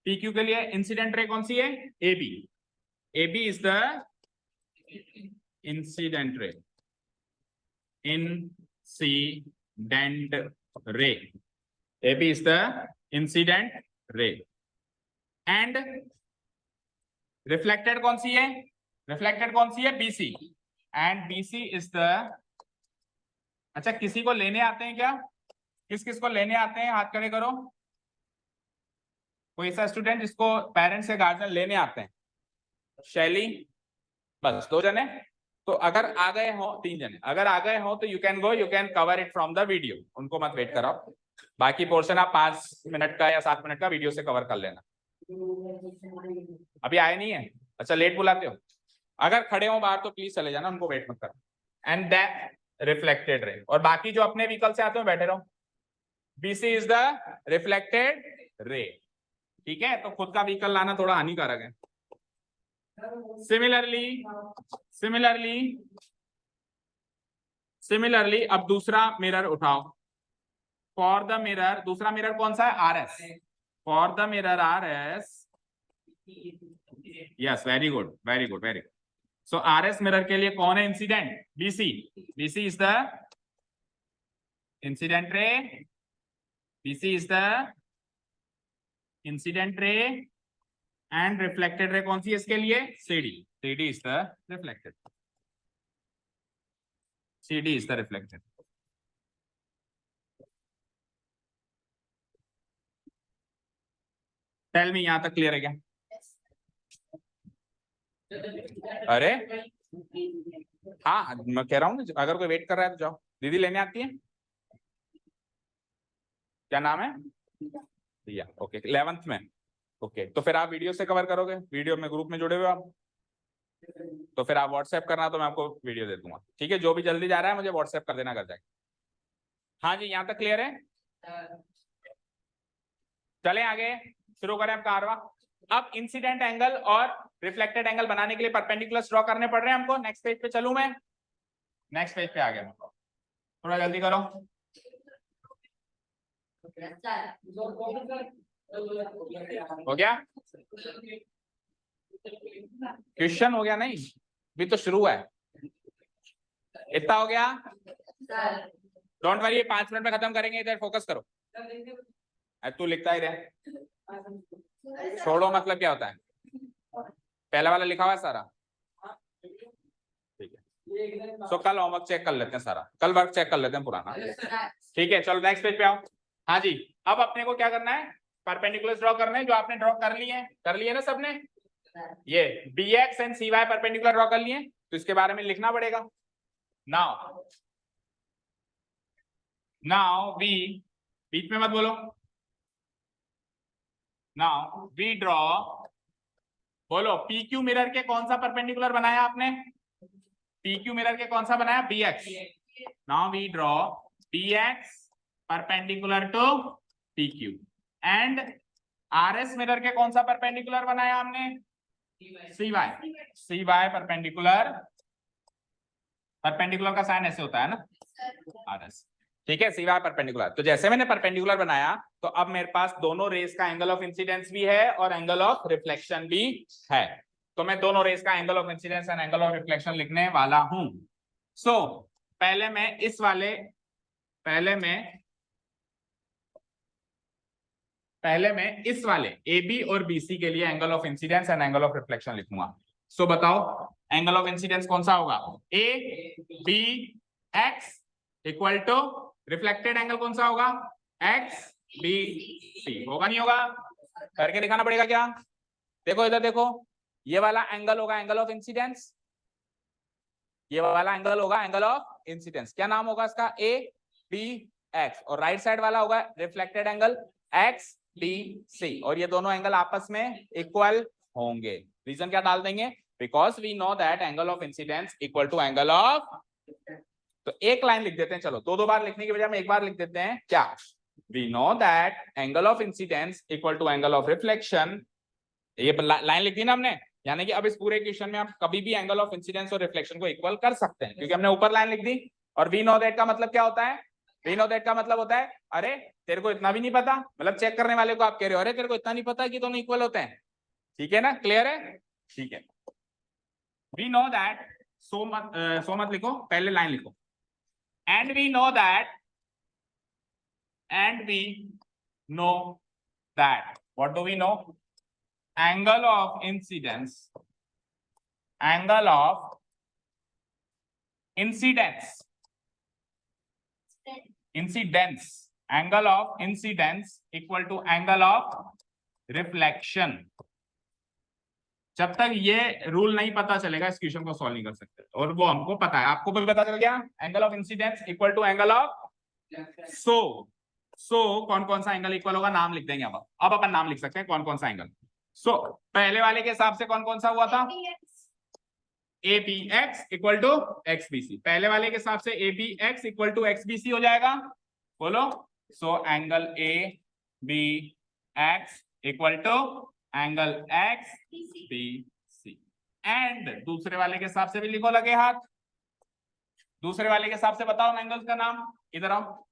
PQ के लिए इंसिडेंट रे कौन सी है? AB इज द इंसिडेंट रे, AB is the incident ray। and reflected कौन सी है? BC। and BC is the, अच्छा किसी को लेने आते हैं क्या? किस को लेने आते हैं? हाथ खड़े करो। कोई ऐसा स्टूडेंट जिसको पेरेंट्स या गार्जियन लेने आते हैं? शैली, बस 2 जने। तो अगर आ गए हो 3 जने, अगर आ गए हो तो you can cover it from the video, उनको मत वेट कराओ। बाकी पोर्शन आप 5 मिनट का या 7 मिनट का वीडियो से कवर कर लेना। अभी आए नहीं है? अच्छा लेट बुलाते हो? अगर खड़े हो बाहर तो प्लीज चले जाना, उनको वेट मत करो। एंड दैट रिफ्लेक्टेड रे, और बाकी जो अपने व्हीकल से आते हो बैठे रहो। BC is the reflected ray, ठीक है। तो खुद का व्हीकल लाना थोड़ा हानिकारक है, सिमिलरली अब दूसरा मिरर उठाओ फॉर द मिरर। दूसरा मिरर कौन सा है? R S. For the mirror R S, yes, very good very good very good. So R S mirror के लिए कौन है incident? BC. BC is the incident रे, बीसी इज द इंसिडेंट रे एंड रिफ्लेक्टेड रे कौन सी है इसके लिए? CD. CD is the reflected, CD is the reflected. Tell me, यहां तक क्लियर है क्या? अरे हाँ, मैं कह रहा हूँ ना, अगर कोई वेट कर रहा है तो जाओ। दीदी लेने आती है? क्या नाम है? दिया। ओके, 11th में। ओके, तो फिर आप वीडियो से कवर करोगे? वीडियो में ग्रुप में जुड़े हुए आप, तो फिर आप व्हाट्सएप करना तो मैं आपको वीडियो दे दूंगा। ठीक है, जो भी जल्दी जा रहा है मुझे व्हाट्सएप कर देना, कर जाएगा। हाँ जी, यहाँ तक क्लियर है? चलें आगे, शुरू करें अब कारवा। अब इंसिडेंट एंगल और रिफ्लेक्टेड एंगल बनाने के लिए परपेंडिकुलर्स ड्रॉ करने पड़ रहे हैं हमको। नेक्स्ट पेज पे चलूं मैं? नेक्स्ट पेज पे आ गया, थोड़ा जल्दी करो। हो गया? क्वेश्चन हो गया? नहीं, भी तो शुरू है। इतना हो गया? डोंट वरी, 5 मिनट में खत्म करेंगे। इधर फोकस करो। तू लिखता ही रहे, छोड़ो। मतलब क्या होता है? पहला वाला लिखा हुआ है सारा, ठीक है। सो कल होमवर्क चेक कर लेते हैं सारा, कल वर्क चेक कर लेते हैं पुराना। ठीक है, चलो नेक्स्ट पेज पे आओ। हाँ जी, अब अपने को क्या करना है? परपेंडिकुलर्स ड्रॉ करना है, जो आपने ड्रॉ कर लिए हैं। कर लिए ना सबने? ये BX and CY perpendicular draw कर लिए, तो इसके बारे में लिखना पड़ेगा। नाउ वी, बीच में मत बोलो। नाउ वी ड्रॉ, बोलो, PQ मिरर के कौन सा परपेंडिकुलर बनाया आपने? PQ मिरर के कौन सा बनाया? BX। Now we draw BX perpendicular to PQ and RS mirror के कौन सा परपेंडिकुलर बनाया हमने? CY। CY परपेंडिकुलर, परपेंडिकुलर का साइन ऐसे होता है ना, RS। ठीक है, CY परपेंडिकुलर। तो जैसे मैंने परपेंडिकुलर बनाया, तो अब मेरे पास दोनों रेस का एंगल ऑफ इंसिडेंस भी है और एंगल ऑफ रिफ्लेक्शन भी है। तो मैं दोनों रेस का angle of incidence and angle of reflection लिखने वाला हूं। सो पहले मैं इस वाले, पहले मैं इस वाले AB और BC के लिए angle of incidence and angle of reflection लिखूंगा। सो बताओ, एंगल ऑफ इंसिडेंस कौन सा होगा? ABX equal to reflected angle कौन सा होगा? XBC। होगा नहीं होगा? करके दिखाना पड़ेगा क्या? देखो इधर देखो, ये वाला एंगल होगा एंगल ऑफ इंसिडेंस, ये वाला एंगल होगा एंगल ऑफ इंसिडेंस। क्या नाम होगा इसका? ABX। और राइट साइड वाला होगा रिफ्लेक्टेड एंगल XBC। और ये दोनों एंगल आपस में इक्वल होंगे। रीजन क्या डाल देंगे? Because we know that angle of incidence equal to angle of, तो एक लाइन लिख देते हैं। चलो, दो बार लिखने की बजाय में एक बार लिख देते हैं। क्या? We know that angle of incidence equal to angle of reflection. ये लाइन लिख दी ना हमने, यानी कि अब इस पूरे क्वेश्चन में आप कभी भी एंगल ऑफ इंसिडेंस और रिफ्लेक्शन को इक्वल कर सकते हैं, क्योंकि हमने ऊपर लाइन लिख दी। और वी नो दैट का मतलब क्या होता है? वी नो दैट का मतलब होता है, अरे तेरे को इतना भी नहीं पता, मतलब चेक करने वाले को आप कह रहे हो, अरे तेरे को इतना नहीं पता कि दोनों इक्वल होते हैं। ठीक है ना? क्लियर है? ठीक है। वी नो दैट, सो मत लिखो, पहले लाइन लिखो। And we know that, what do we know? Angle of incidence, angle of incidence, angle of incidence equal to angle of reflection। जब तक ये रूल नहीं पता चलेगा, इस क्वेश्चन को सॉल्व नहीं कर सकते। और वो हमको पता है, आपको भी पता चल गया, angle of incidence equal to angle of, so कौन कौन सा एंगल इक्वल होगा, नाम लिख देंगे। अब अपन नाम लिख सकते हैं कौन कौन सा एंगल। सो पहले वाले के हिसाब से कौन कौन सा हुआ था? ABX equal to XBC। पहले वाले के हिसाब से ABX इक्वल टू XBC हो जाएगा, बोलो। So angle ABX equal to angle XBC। And दूसरे वाले के हिसाब से भी लिखो लगे हाथ। दूसरे वाले के हिसाब से बताओ एंगल्स का नाम। इधर आओ,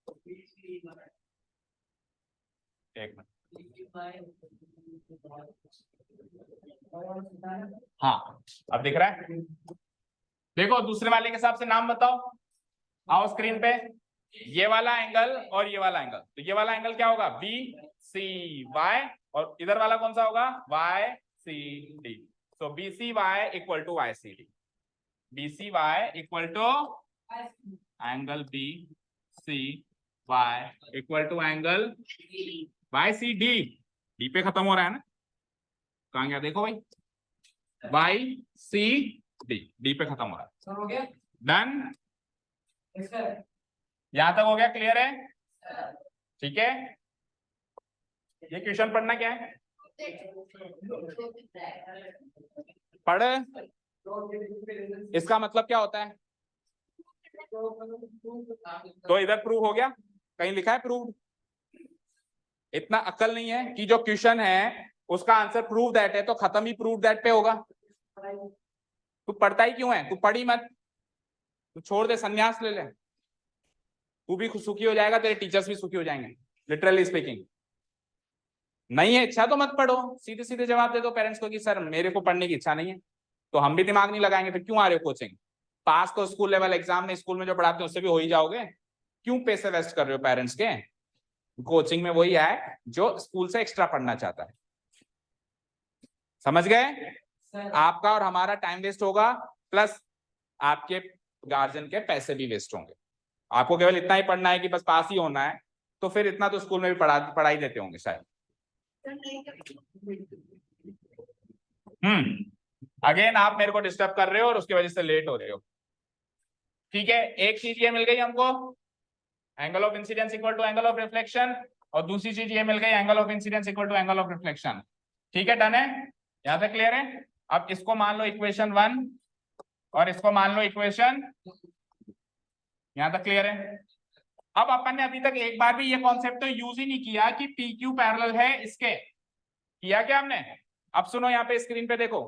एक मिनट। हाँ अब दिख रहा है, देखो दूसरे वाले के हिसाब से नाम बताओ। आओ स्क्रीन पे, ये वाला एंगल और ये वाला एंगल, तो ये वाला एंगल क्या होगा, बी सी वाई, और इधर वाला कौन सा होगा, Y C D. So B C Y equal to Y C D. B C Y equal to angle B C Y equal to angle Y C D. D पे खत्म हो रहा है ना, कहाँ गया देखो भाई, वाई सी डी, डी पे खत्म हो रहा है। डन, यहां तक हो गया, क्लियर है, ठीक है। ये क्वेश्चन पढ़ना क्या है, पढ़, इसका मतलब क्या होता है, तो इधर प्रूव हो गया, कहीं लिखा है प्रूव। इतना अक्ल नहीं है कि जो क्वेश्चन है उसका आंसर प्रूव दैट है तो खत्म ही प्रूव दैट पे होगा। तू पढ़ता ही क्यों है, तू पढ़ी मत, तू छोड़ दे, संन्यास ले ले, तू भी सुखी हो जाएगा, तेरे टीचर्स भी सुखी हो जाएंगे, लिटरली स्पीकिंग। नहीं है इच्छा तो मत पढ़ो, सीधे सीधे जवाब दे दो पेरेंट्स को कि सर मेरे को पढ़ने की इच्छा नहीं है, तो हम भी दिमाग नहीं लगाएंगे, फिर क्यों आ रहे हो कोचिंग। पास तो स्कूल लेवल एग्जाम में स्कूल में जो पढ़ाते हैं उससे भी हो ही जाओगे, क्यों पैसे वेस्ट कर रहे हो पेरेंट्स के। कोचिंग में वही है जो स्कूल से एक्स्ट्रा पढ़ना चाहता है, समझ गए। आपका और हमारा टाइम वेस्ट होगा, प्लस आपके गार्जियन के पैसे भी वेस्ट होंगे। आपको केवल इतना ही पढ़ना है कि बस पास ही होना है, तो फिर इतना तो स्कूल में भी पढ़ाई देते होंगे शायद। अगेन आप मेरे को डिस्टर्ब कर रहे हो और उसकी वजह से लेट हो रहे हो, ठीक है। एक चीज ये मिल गई हमको, angle of incidence equal to angle of reflection, और दूसरी चीज ये मिल गई angle of incidence equal to angle of reflection, ठीक है, डन है, यहां तक क्लियर है। अब इसको मान लो इक्वेशन 1 और इसको मान लो इक्वेशन, यहां तक क्लियर है। अब अपन ने अभी तक एक बार भी ये कॉन्सेप्ट तो यूज ही नहीं किया कि पी क्यू पैरेलल है इसके, किया क्या हमने। अब सुनो, यहाँ पे स्क्रीन पे देखो,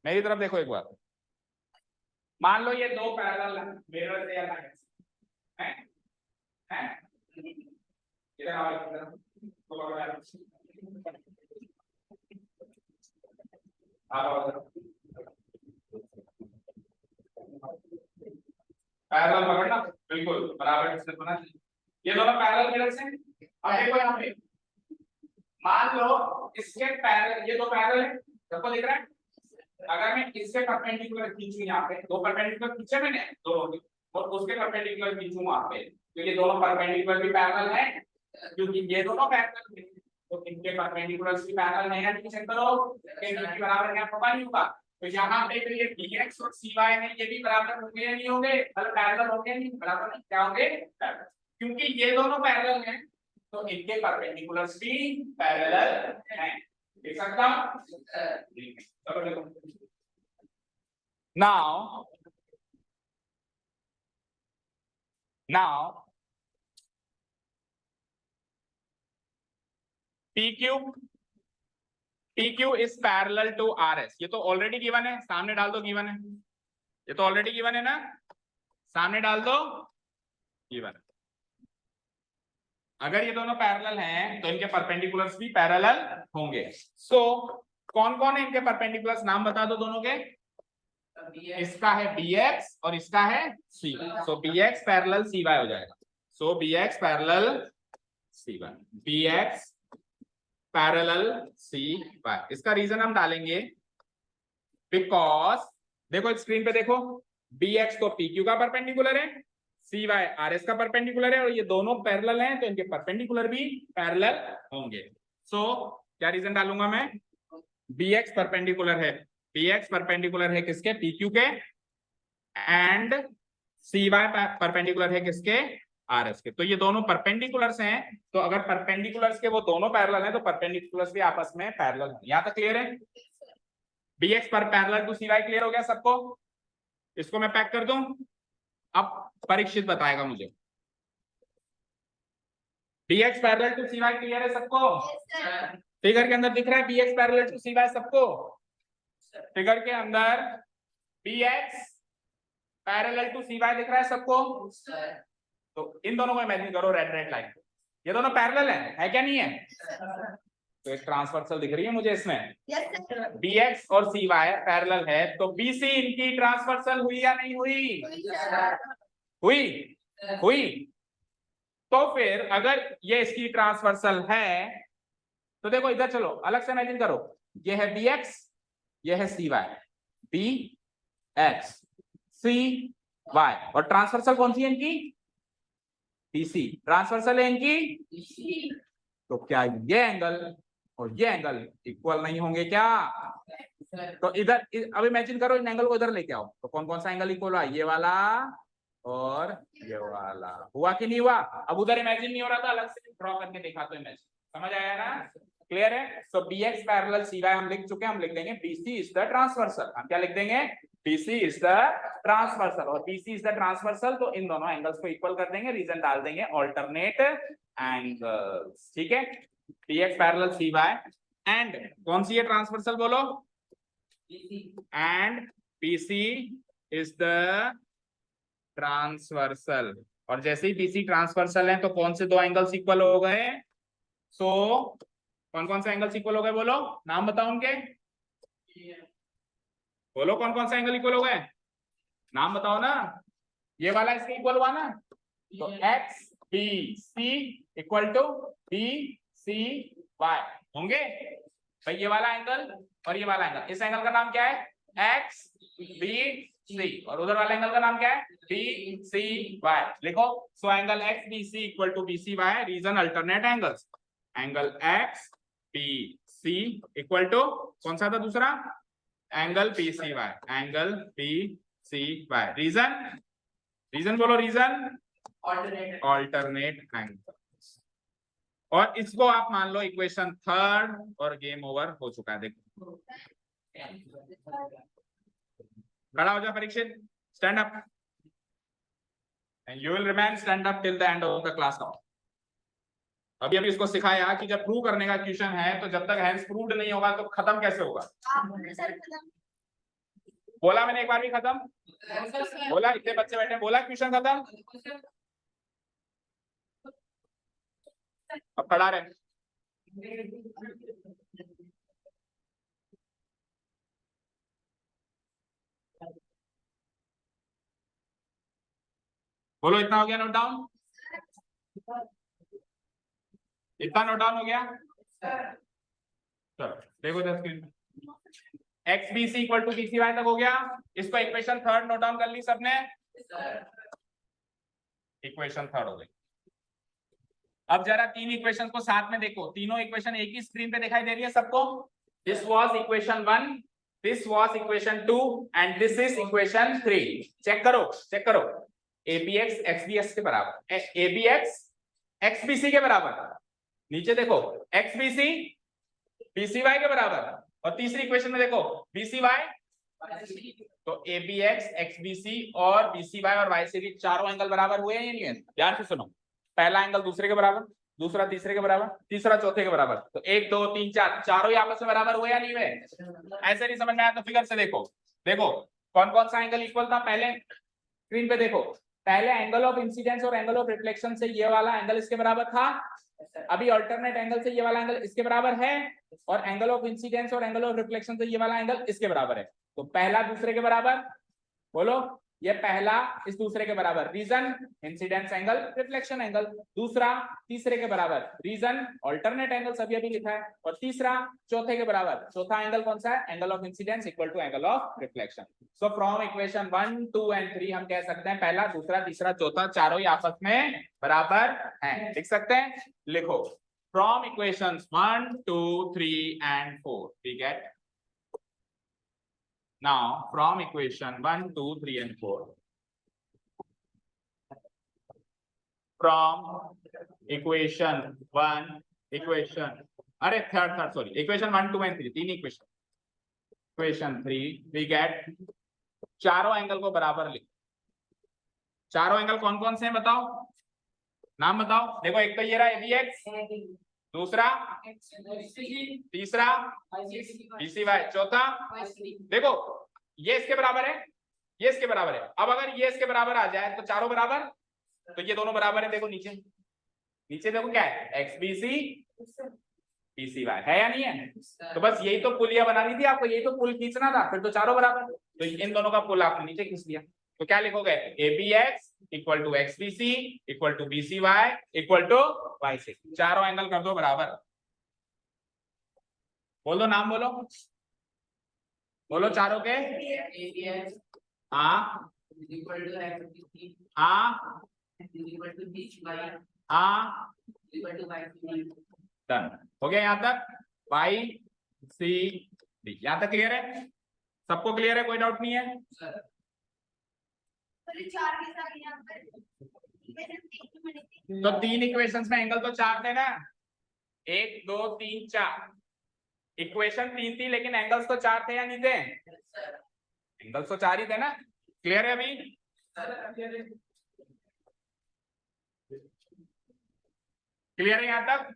मेरी तरफ देखो एक बार, मान लो ये दो पैरेलल मिरर से या लाइन हैं, इधर आओ इधर, पैरेलल पकड़ना, बिल्कुल बराबर डिस्टेंस होना चाहिए, ये दोनों पैरेलल मिरर से। अब देखो यहाँ पे, मान लो इसके पैरेलल, ये दो पैरेलल है, सबको दिख रहा है। अगर मैं इसके परपेंडिकुलर खींचूं, यहाँ पे दो परपेंडिकुलर खींचे मैंने दोनों, और उसके परपेंडिकुलर खींचूं वहां पे, तो ये दोनों परपेंडिकुलर भी पैरेलल है, क्योंकि ये दोनों पैरेलल है तो इनके परपेंडिकुलर्स भी पैरेलल है, यानी चेक करो कि ये बराबर क्या होगा, नहीं होगा। तो यहाँ पे तो ये dx और cy है, ये भी बराबर होंगे या नहीं होंगे, मतलब पैरेलल होंगे नहीं, बराबर नहीं, क्या होंगे, क्योंकि ये दोनों पैरेलल हैं तो इनके परपेंडिकुलर्स भी पैरेलल हैं, देख सकता हूं। now PQ is parallel to RS, ये तो ऑलरेडी गिवन है, सामने डाल दो, गिवन है, ये तो ऑलरेडी गिवन है ना, सामने डाल दो, गिवन है। अगर ये दोनों पैरेलल हैं तो इनके परपेंडिकुलर्स भी पैरेलल होंगे। सो कौन कौन है इनके परपेंडिकुलर्स, नाम बता दो दोनों के। इसका है BX और इसका है CY, सो BX पैरेलल CY हो जाएगा, सो BX parallel CY, BX parallel CY। इसका रीजन हम डालेंगे बिकॉज देखो स्क्रीन पे देखो, BX तो PQ का परपेंडिकुलर है, CY RS का परपेंडिकुलर है, और ये दोनों पैरेलल हैं तो इनके परपेंडिकुलर भी पैरेलल होंगे। सो क्या रीजन डालूंगा मैं, BX परपेंडिकुलर है, BX परपेंडिकुलर है किसके, PQ के, एंड CY परपेंडिकुलर है किसके, RS के। तो ये दोनों परपेंडिकुलर्स हैं, तो अगर परपेंडिकुलर्स के वो दोनों पैरेलल हैं तो परपेंडिकुलर्स भी आपस में पैरेलल हैं। यहां तक क्लियर है, BX पर पैरेलल टू CY क्लियर हो गया सबको, इसको मैं पैक कर दूं। अब परीक्षित बताएगा मुझे, BX parallel to CY clear है सबको, फिगर के अंदर दिख रहा है BX पैरेलल टू CY सबको, फिगर के अंदर BX पैरेलल टू CY दिख रहा है सबको? तो इन दोनों को इमेजिन करो रेड लाइन, ये दोनों पैरेलल है क्या नहीं है? तो एक ट्रांसवर्सल दिख रही है मुझे इसमें। BX और CY पैरेलल है, तो BC इनकी ट्रांसवर्सल हुई या नहीं हुई? हुई हुई। तो फिर अगर ये इसकी ट्रांसवर्सल है तो देखो इधर चलो अलग से इमेजिन करो, ये है BX, ये है CY, BX CY, और ट्रांसवर्सल कौन सी है इनकी? BC। ट्रांसवर्सल है इनकी, तो क्या ये एंगल और ये एंगल इक्वल नहीं होंगे क्या? तो इधर अब इमेजिन करो इन एंगल को इधर लेके आओ, तो कौन कौन सा एंगल इक्वल हुआ? ये वाला और ये वाला। हुआ कि नहीं हुआ? अब उधर इमेजिन नहीं हो रहा था, अलग से ड्रॉ करके देखा तो इमेजिन, समझ आया ना? क्लियर है? सो BX पैरेलल CY हम लिख चुके हैं, हम लिख देंगे BC इज द ट्रांसवर्सल। हम क्या लिख देंगे? BC इज द ट्रांसवर्सल, और BC इज द ट्रांसवर्सल तो इन दोनों एंगल्स को इक्वल कर देंगे, रीजन डाल देंगे ऑल्टरनेट एंगल्स। ठीक है, BX पैरेलल CY एंड कौन सी है ट्रांसवर्सल बोलो? And BC is the transversal. और जैसे ही BC ट्रांसवर्सल है तो कौन से दो एंगल्स इक्वल हो गए? सो कौन कौन से एंगल्स इक्वल हो गए बोलो, नाम बताओ उनके, बोलो कौन कौन से एंगल इक्वल हो गए, नाम बताओ ना। ये वाला इसके इक्वल हुआ ना, तो XBC इक्वल टू BCY होंगे भाई। ये वाला एंगल और ये वाला एंगल, इस एंगल का नाम क्या है? XBC, और उधर वाले एंगल का नाम क्या है? BCY। लिखो, so angle XBC equal to BCY, reason alternate angles. Angle XBC equal to कौन सा था दूसरा? Angle PCY, angle PCY। Reason बोलो, रीजन ऑल्टरनेट एंगल। और इसको आप मान लो इक्वेशन थर्ड, और गेम ओवर हो चुका है। देखो खड़ा हो जाओ Parikshit, stand up, and you will remain stand up till the end of the class. Now अभी अभी इसको सिखाया कि जब प्रूव करने का क्वेश्चन है तो जब तक हैंस प्रूव्ड नहीं होगा तो खत्म कैसे होगा? बोला मैंने एक बार भी खत्म? बोला? इतने बच्चे बैठे, बोला क्वेश्चन खत्म? अब खड़ा रहे। बोलो इतना हो गया नोट डाउन? इतना नोट डाउन हो गया? चलो देखो the screen, XBC equal to BCY तक हो गया। इसको इक्वेशन थर्ड नोट डाउन कर ली सबने? इक्वेशन थर्ड हो गई। अब जरा तीन इक्वेशन को साथ में देखो, तीनों इक्वेशन एक ही स्क्रीन पे दिखाई दे रही है सबको? This was equation 1, this was equation 2 and this is equation 3। Check करो, चेक करो। ABX XBS के बराबर, ABX XBC के बराबर, नीचे देखो XBC BCY के बराबर, और तीसरी इक्वेशन में देखो BCY। तो ABX XBC और BCY और Y से भी चारों एंगल बराबर हुए हैं या नहीं है? ध्यान से सुनो, पहला एंगल दूसरे के बराबर, दूसरा तीसरे के बराबर, तीसरा चौथे के बराबर, तो 1 2 3 4 चारों ही आपस में बराबर हुए या नहीं हुए? ऐसे नहीं समझ में आया तो फिगर से देखो। देखो कौन कौन सा एंगल इक्वल था, पहले स्क्रीन पे देखो। पहले एंगल ऑफ इंसिडेंस और एंगल ऑफ रिफ्लेक्शन से ये वाला एंगल इसके बराबर था, अभी अल्टरनेट एंगल से ये वाला एंगल इसके बराबर है, और एंगल ऑफ इंसिडेंस और एंगल ऑफ रिफ्लेक्शन से ये वाला एंगल इसके बराबर है। तो पहला दूसरे के बराबर, बोलो ये पहला इस दूसरे के बराबर, reason incidence angle reflection angle. दूसरा तीसरे के बराबर, रीजन अल्टरनेट एंगल सभी अभी लिखा है, और तीसरा चौथे के बराबर, चौथा एंगल कौन सा है? Angle of incidence equal to angle of reflection. So from equation 1 2 and 3 हम कह सकते हैं पहला दूसरा तीसरा चौथा चारों ही आपस में बराबर हैं। लिख सकते हैं? लिखो, from equations 1 2 3 and 4 we get, now from equation 1 2 3 and 4, from equation 1 equation अरे थर्ड सॉरी इक्वेशन 1 2 and 3 तीन इक्वेशन 3 we get चारों एंगल को बराबर लिख। चारों एंगल कौन कौन से हैं बताओ, नाम बताओ। देखो एक तो ये रहा ABX, दूसरा, तीसरा BCY, चौथा, देखो ये इसके बराबर है, ये इसके बराबर है। अब अगर ये इसके बराबर आ जाए तो चारों बराबर, तो ये दोनों बराबर है। देखो नीचे, नीचे देखो क्या है, XBC BCY है या नहीं है? तो बस यही तो पुलिया बनानी थी आपको, यही तो पुल खींचना था, फिर तो चारों बराबर। तो इन दोनों का पुल आपने नीचे खींच लिया। तो क्या लिखोगे, ABX equal to XBC equal to BCY equal to YC। चारों एंगल कर दो बराबर। बोलो नाम बोलो, बोलो चारों के। हाँ हाँ हाँ, डन हो गया। यहाँ तक YCD, यहाँ तक क्लियर है? सबको क्लियर है, कोई डाउट नहीं है? तो तीन इक्वेशंस में एंगल तो चार थे ना, 1 2 3 4। इक्वेशन तीन थी लेकिन एंगल्स तो चार थे या नहीं थे? एंगल्स तो चार ही थे ना। क्लियर है अभी? क्लियर है यहाँ तक?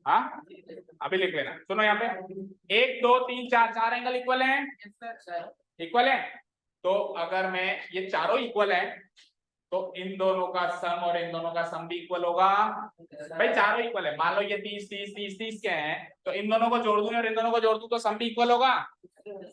हाँ अभी लिख लेना। सुनो यहाँ पे 1 2 3 4, चार एंगल इक्वल हैं, इक्वल है। तो अगर मैं ये चारों इक्वल है तो इन दोनों का सम और इन दोनों का सम भी इक्वल होगा। भाई चारों इक्वल है, मान लो ये 30 30 30 30 के हैं, तो इन दोनों को जोड़ दूं और इन दोनों को जोड़ दूं तो सम भी इक्वल होगा।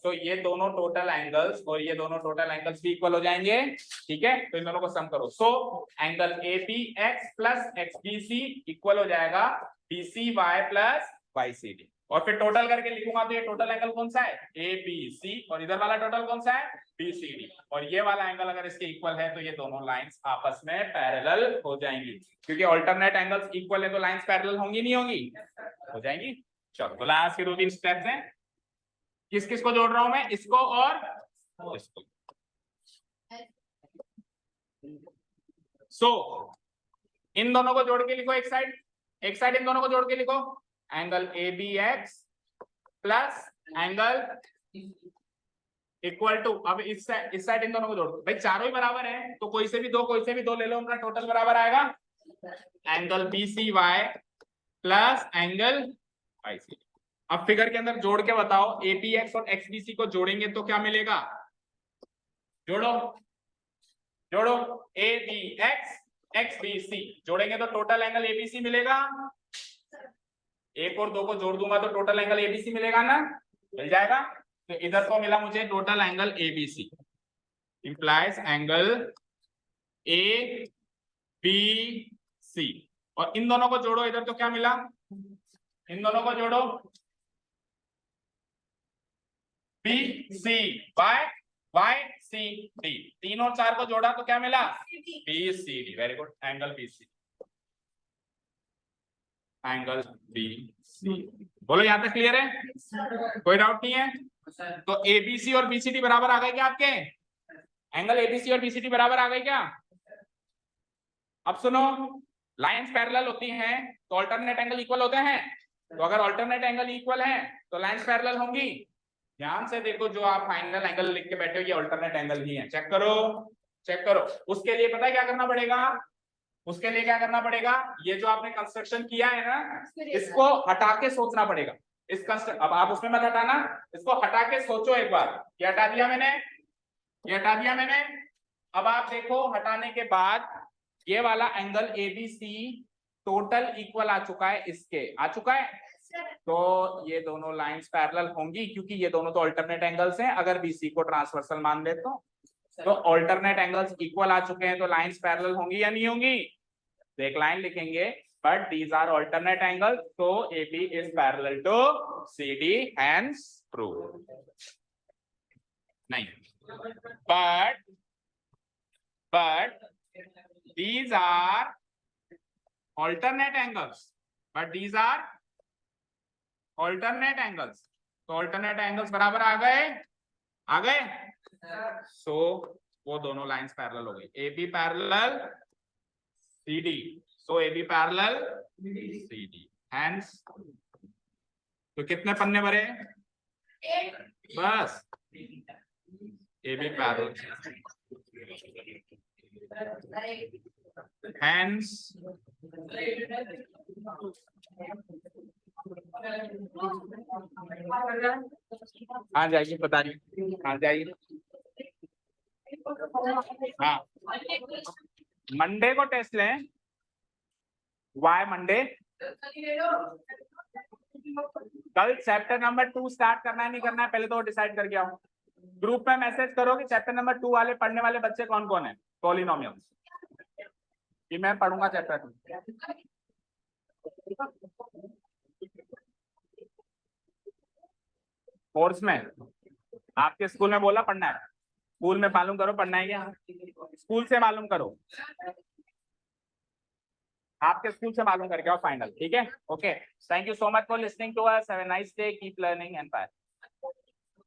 तो ये दोनों टोटल एंगल्स और ये दोनों टोटल एंगल्स भी इक्वल हो जाएंगे। ठीक है, तो इन दोनों को सम करो। सो angle ABX plus XBC equal हो जाएगा BCY प्लस YCD। और फिर टोटल करके लिखूंगा तो ये टोटल एंगल कौन सा है, ABC, और इधर वाला टोटल कौन सा है, BCD। और ये वाला एंगल अगर इसके इक्वल है तो ये दोनों लाइंस आपस में पैरेलल हो जाएंगी, क्योंकि अल्टरनेट एंगल्स इक्वल है तो लाइंस पैरेलल होंगी नहीं होंगी, हो जाएंगी। चलो तो लास्ट के 2-3 स्टेप्स हैं। किस किस को जोड़ रहा हूं मैं, इसको और इसको। सो इन दोनों को जोड़ के लिखो एक साइड, एक साइड इन दोनों को जोड़ के लिखो angle ABX plus angle equal to, अब इस साइड इन दोनों को जोड़ दो। भाई चारों ही बराबर है तो कोई से भी दो ले लो, उनका टोटल बराबर आएगा angle BCY plus angle YCD। अब फिगर के अंदर जोड़ के बताओ, ABX और XBC को जोड़ेंगे तो क्या मिलेगा, जोड़ो जोड़ो, ABX XBC जोड़ेंगे तो टोटल एंगल ABC मिलेगा। एक और दो को जोड़ दूंगा तो टोटल एंगल ABC मिलेगा ना, मिल जाएगा। तो इधर को मिला मुझे total angle ABC implies angle ABC, और इन दोनों को जोड़ो इधर तो क्या मिला, इन दोनों को जोड़ो BCY YCD, 3 और 4 को जोड़ा तो क्या मिला, BCD। Very good, angle BCD, angle BCD। बोलो यहां तक क्लियर है, कोई डाउट नहीं है? तो ABC और BCD बराबर आ गए क्या आपके, एंगल ABC और BCD बराबर आ गए क्या? अब सुनो, लाइंस पैरेलल होती हैं तो अल्टरनेट एंगल इक्वल होते हैं। तो अगर अल्टरनेट एंगल इक्वल है तो लाइंस पैरेलल होंगी। ध्यान से देखो, जो आप फाइनल एंगल लिख के बैठे हो ये अल्टरनेट एंगल ही है, चेक करो चेक करो। उसके लिए पता है क्या करना पड़ेगा, उसके लिए क्या करना पड़ेगा, ये जो आपने कंस्ट्रक्शन किया है ना, इसको हटा के सोचना पड़ेगा। इस कंस्ट्रक्ट, अब आप उसमें मत हटाना, इसको हटा के सोचो एक बार। ये हटा दिया मैंने, ये हटा दिया मैंने। अब आप देखो हटाने के बाद ये वाला एंगल ABC टोटल इक्वल आ चुका है, इसके आ चुका है। तो ये दोनों लाइंस पैरेलल होंगी क्योंकि ये दोनों तो अल्टरनेट एंगल्स हैं। अगर BC को ट्रांसवर्सल मान ले तो अल्टरनेट एंगल्स इक्वल आ चुके हैं तो लाइंस पैरेलल होंगी या नहीं होंगी। तो एक लाइन लिखेंगे, but these are alternate angles, so AB is parallel to CD, hence proof। नहीं, but these are alternate angles, but these are alternate angles। तो alternate angles बराबर आ गए, so वो दोनों लाइंस पैरेलल हो गई। AB parallel CD, so AB parallel CD, hence। तो कितने पन्ने भरे, बस AB पैरेलल, hence हाँ जाइए, बताइए। हाँ जाइए। हाँ मंडे को टेस्ट लें। Why Monday? कल चैप्टर नंबर 2 स्टार्ट करना है नहीं करना है, पहले तो डिसाइड करके आओ। ग्रुप में मैसेज करो कि चैप्टर नंबर 2 वाले पढ़ने वाले बच्चे कौन कौन है पॉलिनोमियल्स, कि मैं पढ़ूंगा चैप्टर 2 कोर्स में। आपके स्कूल में बोला पढ़ना है? स्कूल में मालूम करो पढ़ना है क्या, स्कूल से मालूम करो, आपके स्कूल से मालूम करके आओ फाइनल। ठीक है, okay, thank you so much for listening to us, have a nice day, keep learning and bye.